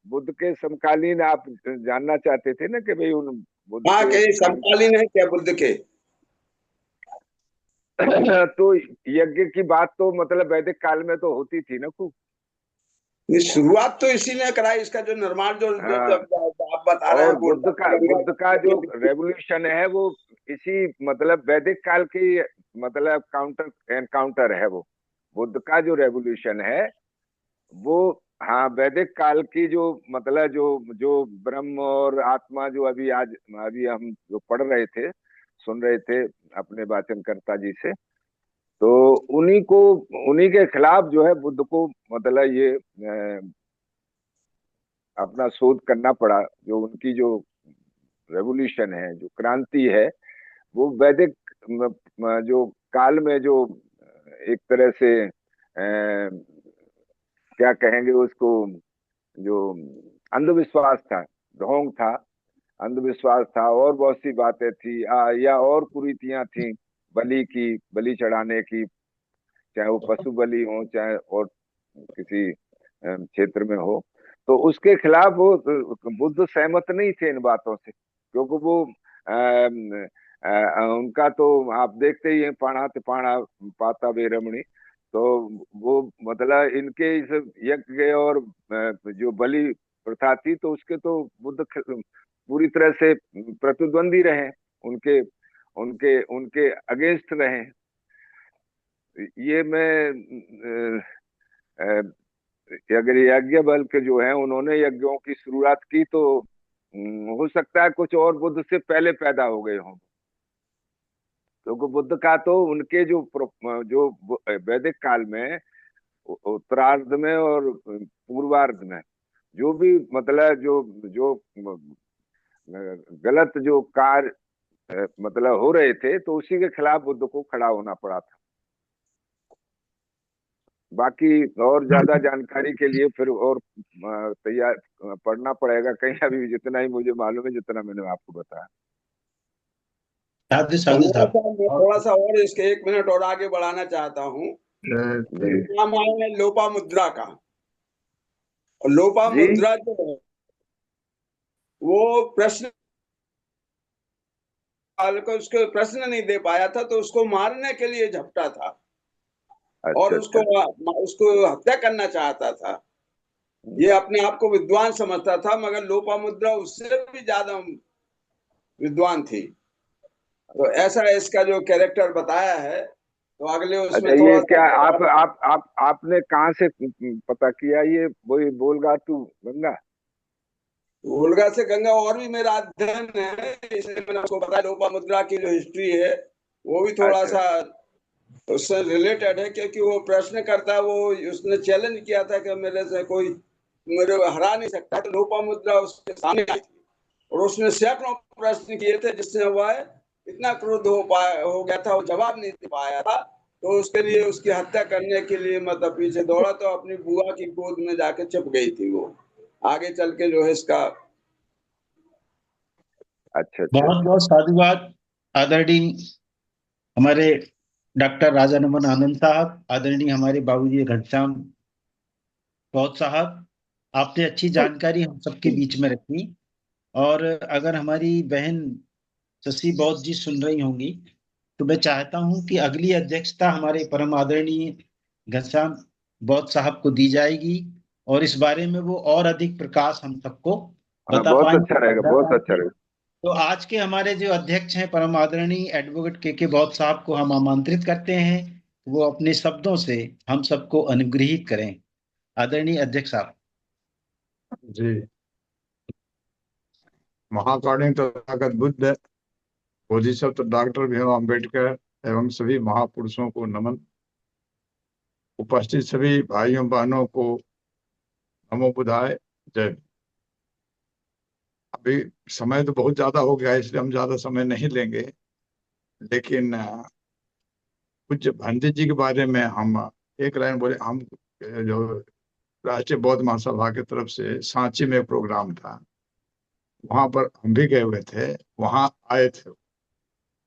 Speaker 3: बुद्ध के समकालीन आप जानना चाहते थे ना कि भाई उन बुद्ध
Speaker 4: के समकालीन है क्या बुद्ध के?
Speaker 3: तो यज्ञ की बात तो मतलब वैदिक काल में तो होती थी ना खूब।
Speaker 4: शुरुआत तो इसी ने कराई, इसका जो निर्माण जो आप बता रहे हैं।
Speaker 3: और बुद्ध का जो रेवोल्यूशन है वो इसी मतलब वैदिक काल की मतलब एनकाउंटर है। वो बुद्ध का जो रेवोल्यूशन है वो, हाँ, वैदिक काल की जो मतलब जो ब्रह्म और आत्मा जो अभी हम जो पढ़ रहे थे, सुन रहे थे अपने वाचनकर्ता जी से, तो उन्हीं के खिलाफ जो है बुद्ध को मतलब ये अपना शोध करना पड़ा। जो उनकी जो रेवोल्यूशन है, जो क्रांति है, वो वैदिक जो काल में जो एक तरह से क्या कहेंगे उसको, जो अंधविश्वास था, ढोंग था, अंधविश्वास था, और बहुत सी बातें थी या और कुरीतियां थी, बलि चढ़ाने की, चाहे वो पशु बलि हो चाहे और किसी क्षेत्र में हो। तो उसके खिलाफ वो बुद्ध सहमत नहीं थे इन बातों से, क्योंकि वो उनका तो आप देखते ही हैं, पाणा पाता वे रमणी। तो वो मतलब इनके इस यज्ञ और जो बलि प्रथा थी, तो उसके तो बुद्ध पूरी तरह से प्रतिद्वंदी रहे, उनके उनके उनके अगेंस्ट रहे। ये मैं अगर याज्ञवल्क्य के जो है उन्होंने यज्ञों की शुरुआत की, तो हो सकता है कुछ और बुद्ध से पहले पैदा हो गए हों, क्योंकि बुद्ध का तो उनके जो वैदिक काल में उत्तरार्ध में और पूर्वार्ध में जो भी मतलब जो जो गलत जो कार्य मतलब हो रहे थे, तो उसी के खिलाफ बुद्ध को खड़ा होना पड़ा था। बाकी और ज्यादा जानकारी के लिए फिर और तैयार पढ़ना पड़ेगा कहीं। अभी जितना ही मुझे मालूम है, जितना मैंने आपको बताया।
Speaker 4: थोड़ा सा और इसके 1 मिनट और आगे बढ़ाना चाहता हूँ। नाम आया है लोपा मुद्रा का, और लोपा मुद्रा जो है वो प्रश्न को उसको प्रश्न नहीं दे पाया था, तो उसको मारने के लिए झपटा था। और उसको हत्या करना चाहता था। ये अपने आप को विद्वान समझता था, मगर लोपामुद्रा उससे भी ज्यादा विद्वान थी। तो ऐसा इसका जो कैरेक्टर बताया है, तो अगले उसमें
Speaker 3: ये क्या आपने कहाँ से पता किया? ये वही बोलगा तू गंगा,
Speaker 4: वोल्गा से गंगा, और भी मेरा अध्ययन है, इसलिए मैंने उसको बताया। लोपामुद्रा की जो हिस्ट्री है वो भी थोड़ा सा उससे रिलेटेड है, क्योंकि वो प्रश्न करता है, वो उसने चैलेंज किया था कि मेरे से कोई मेरे को हरा नहीं सकता, तो लोपामुद्रा उसके सामने आई थी और उसने सैकड़ों प्रश्न किए थे, जिससे वह इतना क्रोध हो गया था, वो जवाब नहीं दे पाया था। तो उसके लिए, उसकी हत्या करने के लिए मतलब पीछे दौड़ा, तो अपनी बुआ की गोद में जाके छुप गई थी वो। आगे चल के जो है इसका।
Speaker 3: अच्छा अच्छा
Speaker 2: बहुत
Speaker 3: अच्छा।
Speaker 2: बहुत साधुवाद आदरणीय हमारे डॉक्टर राजा नमन आनंद साहब, आदरणीय हमारे बाबूजी घनश्याम बौद्ध साहब, आपने अच्छी जानकारी हम सबके बीच में रखी। और अगर हमारी बहन शशि बौद्ध जी सुन रही होंगी तो मैं चाहता हूं कि अगली अध्यक्षता हमारे परम आदरणीय घनश्याम बौद्ध साहब को दी जाएगी और इस बारे में वो और अधिक प्रकाश हम सबको
Speaker 3: हाँ,
Speaker 2: बता
Speaker 3: बहुत
Speaker 2: पाएंगे,
Speaker 3: अच्छा रहेगा,
Speaker 2: समझा
Speaker 3: बहुत अच्छा
Speaker 2: पाएंगे।
Speaker 3: रहेगा।
Speaker 2: तो आज के हमारे जो अध्यक्ष हैं परम आदरणीय एडवोकेट के बौद्ध साहब को हम आमंत्रित करते हैं, वो अपने शब्दों से हम सबको अनुग्रहित करें। आदरणीय अध्यक्ष साहब।
Speaker 5: जी। महाकारुणिक तथागत बुद्ध, बोधिसत्व डॉक्टर भीम अम्बेडकर एवं सभी महापुरुषों को नमन। उपस्थित सभी भाइयों बहनों को नमो बुधाय, जय। अभी समय तो बहुत ज्यादा हो गया है, इसलिए हम ज्यादा समय नहीं लेंगे, लेकिन पूज्य पंडित जी के बारे में हम एक लाइन बोले। हम जो राष्ट्रीय बौद्ध महासभा की तरफ से सांची में प्रोग्राम था, वहां पर हम भी गए हुए थे, वहां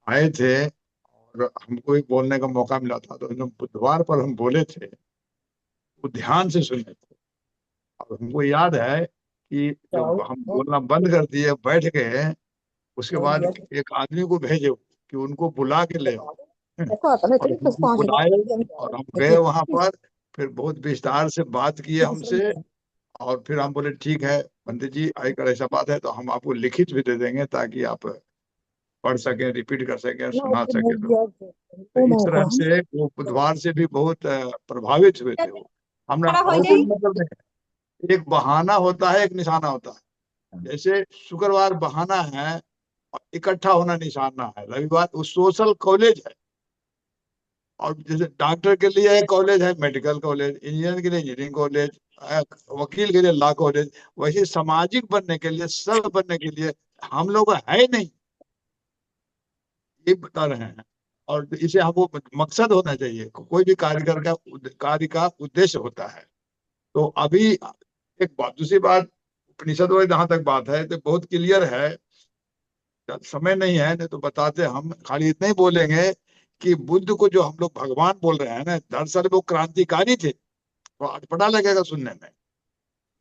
Speaker 5: आए थे और हमको एक बोलने का मौका मिला था। तो जो बुधवार पर हम बोले थे वो ध्यान से सुने थे, और हमको याद है कि जब हम बोलना बंद कर दिए, बैठ गए, उसके बाद एक आदमी को भेजे कि उनको बुला के ले आओ। और उनको बुलाए और हम गए वहां पर, फिर बहुत विस्तार से बात किए हमसे। और फिर हम बोले ठीक है पंडित जी, अगर ऐसा बात है तो हम आपको लिखित भी दे देंगे, ताकि आप पढ़ सके, रिपीट कर सके, सुना सके। तो इस तरह से वो बुधवार से भी बहुत प्रभावित हुए थे वो। हमने और कोई मतलब नहीं, एक बहाना होता है, एक निशाना होता है। जैसे शुक्रवार बहाना है और इकट्ठा होना निशाना है। रविवार वो सोशल कॉलेज है, और जैसे डॉक्टर के लिए एक कॉलेज है, मेडिकल कॉलेज, इंजीनियर के लिए इंजीनियरिंग कॉलेज, वकील के लिए लॉ कॉलेज। वैसे सामाजिक बनने के लिए, सब बनने के लिए हम लोग है नहीं, ये बता रहे हैं। और इसे हमको मकसद होना चाहिए, कोई भी कार्य का उद्देश्य होता है। तो अभी एक बात, दूसरी बात, उपनिषद में जहां तक बात है तो बहुत क्लियर है। समय नहीं है, नहीं तो बताते, हम खाली इतना ही बोलेंगे कि बुद्ध को जो हम लोग भगवान बोल रहे हैं ना, दरअसल वो क्रांतिकारी थे। तो अटपटा लगेगा सुनने में।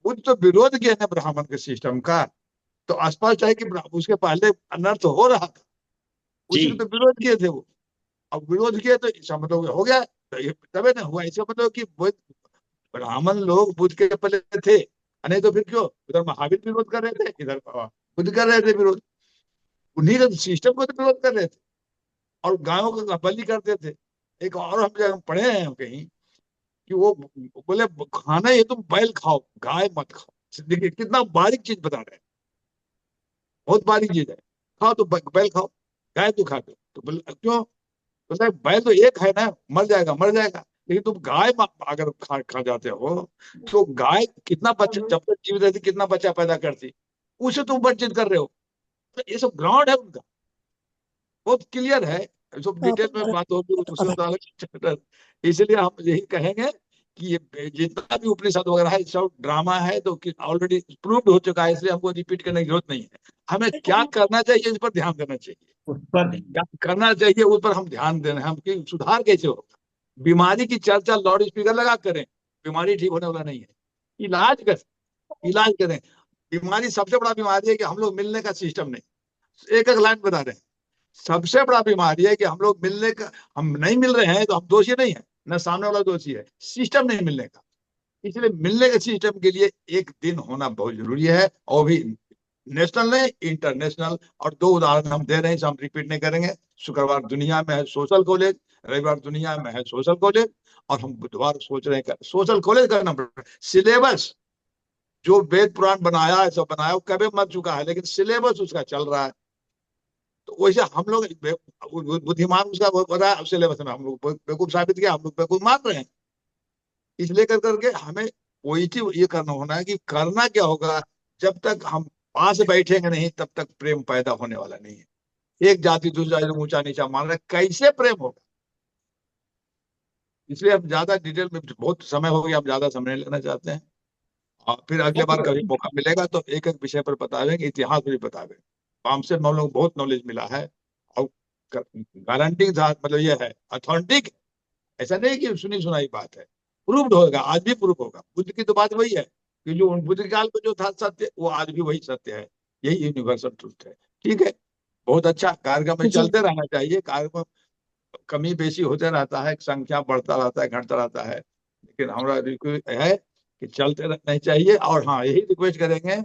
Speaker 5: बुद्ध तो विरोध किया ना ब्राह्मण के सिस्टम का, तो स्पष्ट है कि उसके पहले अनर्थ हो रहा था, उसी को तो विरोध किए थे वो। अब विरोध किया तो इसका मतलब हो गया, तबे ना हुआ। इसका मतलब कि ब्राह्मण लोग बुद्ध के पहले थे, नहीं तो फिर क्यों उधर महावीर विरोध कर रहे थे, इधर बुद्ध कर रहे थे विरोध। उन्हीं का सिस्टम को तो विरोध कर रहे थे, और गायों का बलि करते थे। एक और हम जगह पढ़े हैं कहीं कि वो बोले खाना ये तुम बैल खाओ, गाय मत खाओ। देखिए कितना बारीक चीज बता रहे हैं, बहुत बारीक चीज है। खाओ तो बैल खाओ, गाय तो खाते। तो बोले क्यों? बोले बैल तो एक है ना, मर जाएगा मर जाएगा, लेकिन तुम गाय अगर खा जाते हो, तो गाय कितना बच्चा, जब तक जीवित रहती कितना बच्चा पैदा करती, उसे तुम वंचित कर रहे हो। तो ये सब ग्राउंड है उनका, बहुत क्लियर है। सब डिटेल में बात होगी उसमें तो अलग चैप्टर। इसलिए हम यही कहेंगे कि ये जितना भी उपनिषद वगैरह है सब ड्रामा है, तो ऑलरेडी प्रूव्ड हो चुका है, इसलिए हमको रिपीट करने की जरूरत नहीं है। हमें क्या करना चाहिए इस पर ध्यान देना चाहिए,
Speaker 2: उस पर
Speaker 5: क्या करना चाहिए उस पर हम ध्यान देना है। हम कि सुधार कैसे होगा। बीमारी की चर्चा लाउड स्पीकर लगा करें, बीमारी ठीक होने वाला नहीं है। इलाज करें। बीमारी, सबसे बड़ा बीमारी है कि हम लोग मिलने का सिस्टम नहीं। एक एक लाइन बता रहे हैं, सबसे बड़ा बीमारी है कि हम लोग मिलने का, हम नहीं मिल रहे हैं तो हम दोषी नहीं है, न सामने वाला दोषी है, सिस्टम नहीं मिलने का। इसलिए मिलने के सिस्टम के लिए एक दिन होना बहुत जरूरी है, और भी नेशनल नहीं इंटरनेशनल। और दो उदाहरण हम दे रहे हैं, हम रिपीट नहीं करेंगे। शुक्रवार दुनिया में है सोशल कॉलेज, रविवार दुनिया में है सोशल कॉलेज, और हम बुधवार सोच रहे हैं सोशल कॉलेज करना पड़ेगा। सिलेबस जो वेद पुराण बनाया है, सब बनाया, वो कभी मर चुका है, लेकिन सिलेबस उसका चल रहा है। तो वैसे हम लोग बुद्धिमान उसका वो पता है सिलेबस में, हम लोग बेवकूफ साबित किया, हम लोग बेवकूफ मान रहे हैं। इसलिए कर करके हमें पॉजिटिव ये करना होना है कि करना क्या होगा, जब तक हम पास बैठेंगे नहीं तब तक प्रेम पैदा होने वाला नहीं है। एक जाति दूसरी जाति को ऊंचा नीचा मान रहे, कैसे प्रेम होगा? इसलिए हम ज्यादा डिटेल में, बहुत समय हो गया, हम ज्यादा समय नहीं लेना चाहते हैं। और फिर अगले बार कभी मौका मिलेगा तो एक एक विषय पर बतावेंगे, इतिहास भी बतावेंगे। हमसे हम लोग बहुत नॉलेज मिला है, और गारंटी के साथ, मतलब ये है अथेंटिक, ऐसा नहीं कि सुनी सुनाई बात है, प्रूव्ड होगा, आज भी प्रूव होगा। बुद्ध की तो बात वही है कि जो बुद्ध काल में जो था सत्य, वो आज भी वही सत्य है। यही यूनिवर्सल ट्रूथ है। ठीक है, बहुत अच्छा। कार्यक्रम में
Speaker 1: जी
Speaker 5: चलते रहना चाहिए। कार्यक्रम कमी बेसी होते रहता है, संख्या बढ़ता रहता है, घटता रहता है, लेकिन हमारा रिक्वेस्ट है कि चलते रहना चाहिए। और हाँ, यही रिक्वेस्ट करेंगे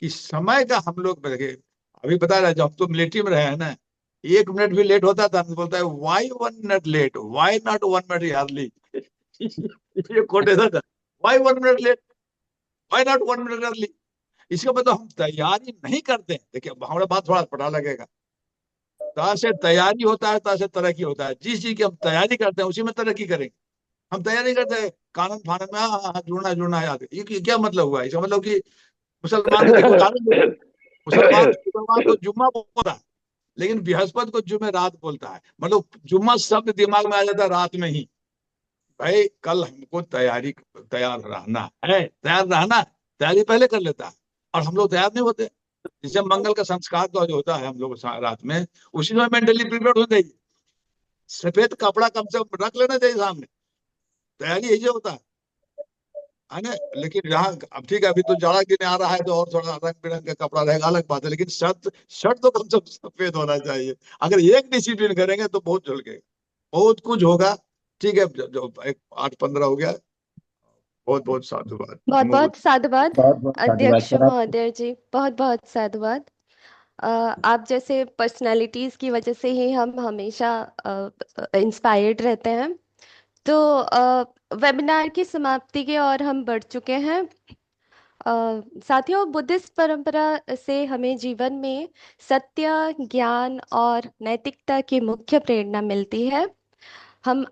Speaker 5: कि समय का हम लोग देखे। अभी बता रहे, जब तो मिलिट्री में रहे हैं ना, 1 मिनट भी लेट होता था तो बोलता है why 1 minute late, why not 1 minute early. ये कोटेशन था, why 1 minute late, why not 1 minute early. इसका मतलब हम तैयारी नहीं करते हैं। देखिए, हमारा बात थोड़ा पता लगेगा। तरह से तैयारी होता है, तरह से तरक्की होता है। जिस चीज की हम तैयारी करते हैं उसी में तरक्की करेंगे। हम तैयारी करते हैं कानून फानन में, हाँ हाँ हाँ, जुड़ना जुड़ना याद है, ये क्या मतलब हुआ? इसका मतलब कि मुसलमान एक उदाहरण दे, मुसलमान शुक्रवार को जुम्मा बोलता है, लेकिन बृहस्पति को जुमेरात बोलता है। मतलब जुम्मा शब्द दिमाग में आ जाता है रात में ही। भाई कल हमको तैयार रहना है, तैयार रहना, तैयारी पहले कर लेता है। और हम लोग तैयार नहीं होते। जैसे मंगल का संस्कार तो जो होता है हम लोग रात में, उसी में मेंटली प्रिपेयर हो जाइए। सफेद कपड़ा कम से कम रख लेना चाहिए सामने। तैयारी यही होता है ना। लेकिन यहाँ अब ठीक है, अभी तो जाड़ा गिरने आ रहा है तो और थोड़ा रंग बिरंग का कपड़ा रहेगा, अलग बात है, लेकिन शर्ट शर्ट तो कम से कम सफेद होना चाहिए। अगर एक डिसिप्लिन करेंगे तो बहुत झलकेगा, बहुत कुछ होगा। ठीक है, जो एक 8-15 हो गया। बहुत बहुत साधुवाद।
Speaker 1: बहुत
Speaker 5: नमो
Speaker 1: बहुत
Speaker 5: बुद्ध।
Speaker 1: साधुवाद
Speaker 2: बहुत बहुत धन्यवाद
Speaker 1: अध्यक्ष
Speaker 2: सर आपको।
Speaker 1: महोदय जी, बहुत बहुत साधुवाद। आप जैसे पर्सनालिटीज की वजह से ही हम हमेशा इंस्पायर्ड रहते हैं। तो वेबिनार की समाप्ति की ओर हम बढ़ चुके हैं। साथियों, बुद्धिस्ट परंपरा से हमें जीवन में सत्य, ज्ञान और नैतिकता की मुख्य प्रेरणा मिलती है। हम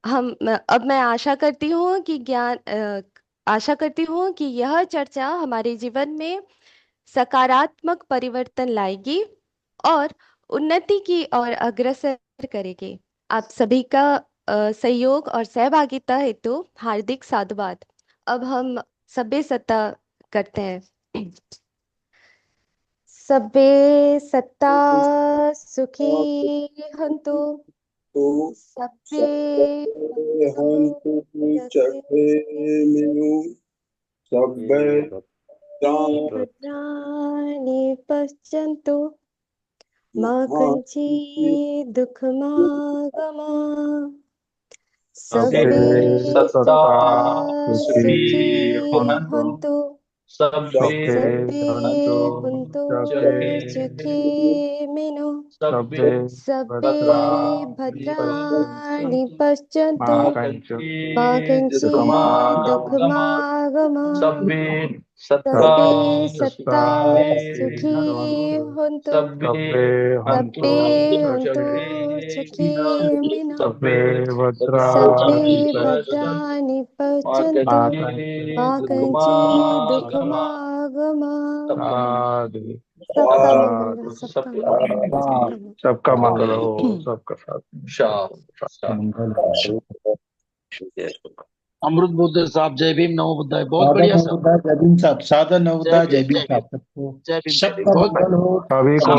Speaker 1: अब मैं आशा करती हूँ कि यह चर्चा हमारे जीवन में सकारात्मक परिवर्तन लाएगी और उन्नति की ओर अग्रसर करेगी। आप सभी का सहयोग और सहभागिता हेतु हार्दिक साधुवाद। अब हम सभ्य सत्ता करते हैं। सभ्य सत्ता सुखी हन्तु, सभ्ये
Speaker 4: हन्तु चखे मिनु सभ्य
Speaker 1: भद्राणि पश्यन्तु, मा कञ्चित् दुःखमागमा।
Speaker 6: सभ्ये
Speaker 1: सभ्ये
Speaker 6: सत्ता
Speaker 1: सत्ता
Speaker 6: सुखी
Speaker 1: सुखी
Speaker 6: हन्तु,
Speaker 1: हन्तु,
Speaker 6: सभ्ये
Speaker 1: सभ्ये
Speaker 6: भद्रन्तु
Speaker 1: भवन्तु
Speaker 6: जखे
Speaker 1: सुखिनो,
Speaker 6: सभ्ये
Speaker 1: सभ्ये
Speaker 6: भद्राणि
Speaker 1: भद्राणि
Speaker 6: पश्यन्तु,
Speaker 1: पश्यन्तु,
Speaker 6: मा
Speaker 1: मा
Speaker 6: कञ्चित्
Speaker 1: कञ्चित्
Speaker 6: दुःखमागमः।
Speaker 1: दुःखमागमा।
Speaker 6: सभ्ये सत्ता
Speaker 1: सभ्ये सत्ता
Speaker 6: सुखी
Speaker 1: सुखी
Speaker 6: हन्तु,
Speaker 1: हन्तु,
Speaker 6: सभ्ये हन्तु
Speaker 1: सभ्ये हन्तु
Speaker 6: जखेन,
Speaker 1: सुखिनो,
Speaker 6: सभ्ये
Speaker 1: सभ्ये
Speaker 6: भद्राणि पश्यन्तु,
Speaker 1: भद्राणि
Speaker 6: मा
Speaker 1: पश्यन्तु, मा
Speaker 6: कञ्चित्
Speaker 1: कञ्चित्
Speaker 6: दुःखमागमः।
Speaker 1: दुःखमागमा।
Speaker 6: साधु
Speaker 1: सबका मंगल हो,
Speaker 6: साधु
Speaker 1: सबका
Speaker 6: सबका
Speaker 1: मंगल हो, सबका मंगल।
Speaker 6: सबका मंगल हो, सबका साथ में। शाह
Speaker 2: मंगल हो।
Speaker 7: अमृत बुद्ध साहब, जय भीम, नमो बुद्धाय। बहुत
Speaker 2: सादर
Speaker 7: बढ़िया साहब।
Speaker 2: नवोदय जय भीम साहब, सादर
Speaker 7: जय
Speaker 2: नवोदय जय
Speaker 7: भीम,
Speaker 2: भीम
Speaker 7: जय भीम,
Speaker 2: साहब सबको
Speaker 7: जय भीम, जय भीम।
Speaker 2: सबका
Speaker 7: बहुत
Speaker 2: मंगल हो।
Speaker 6: सभी को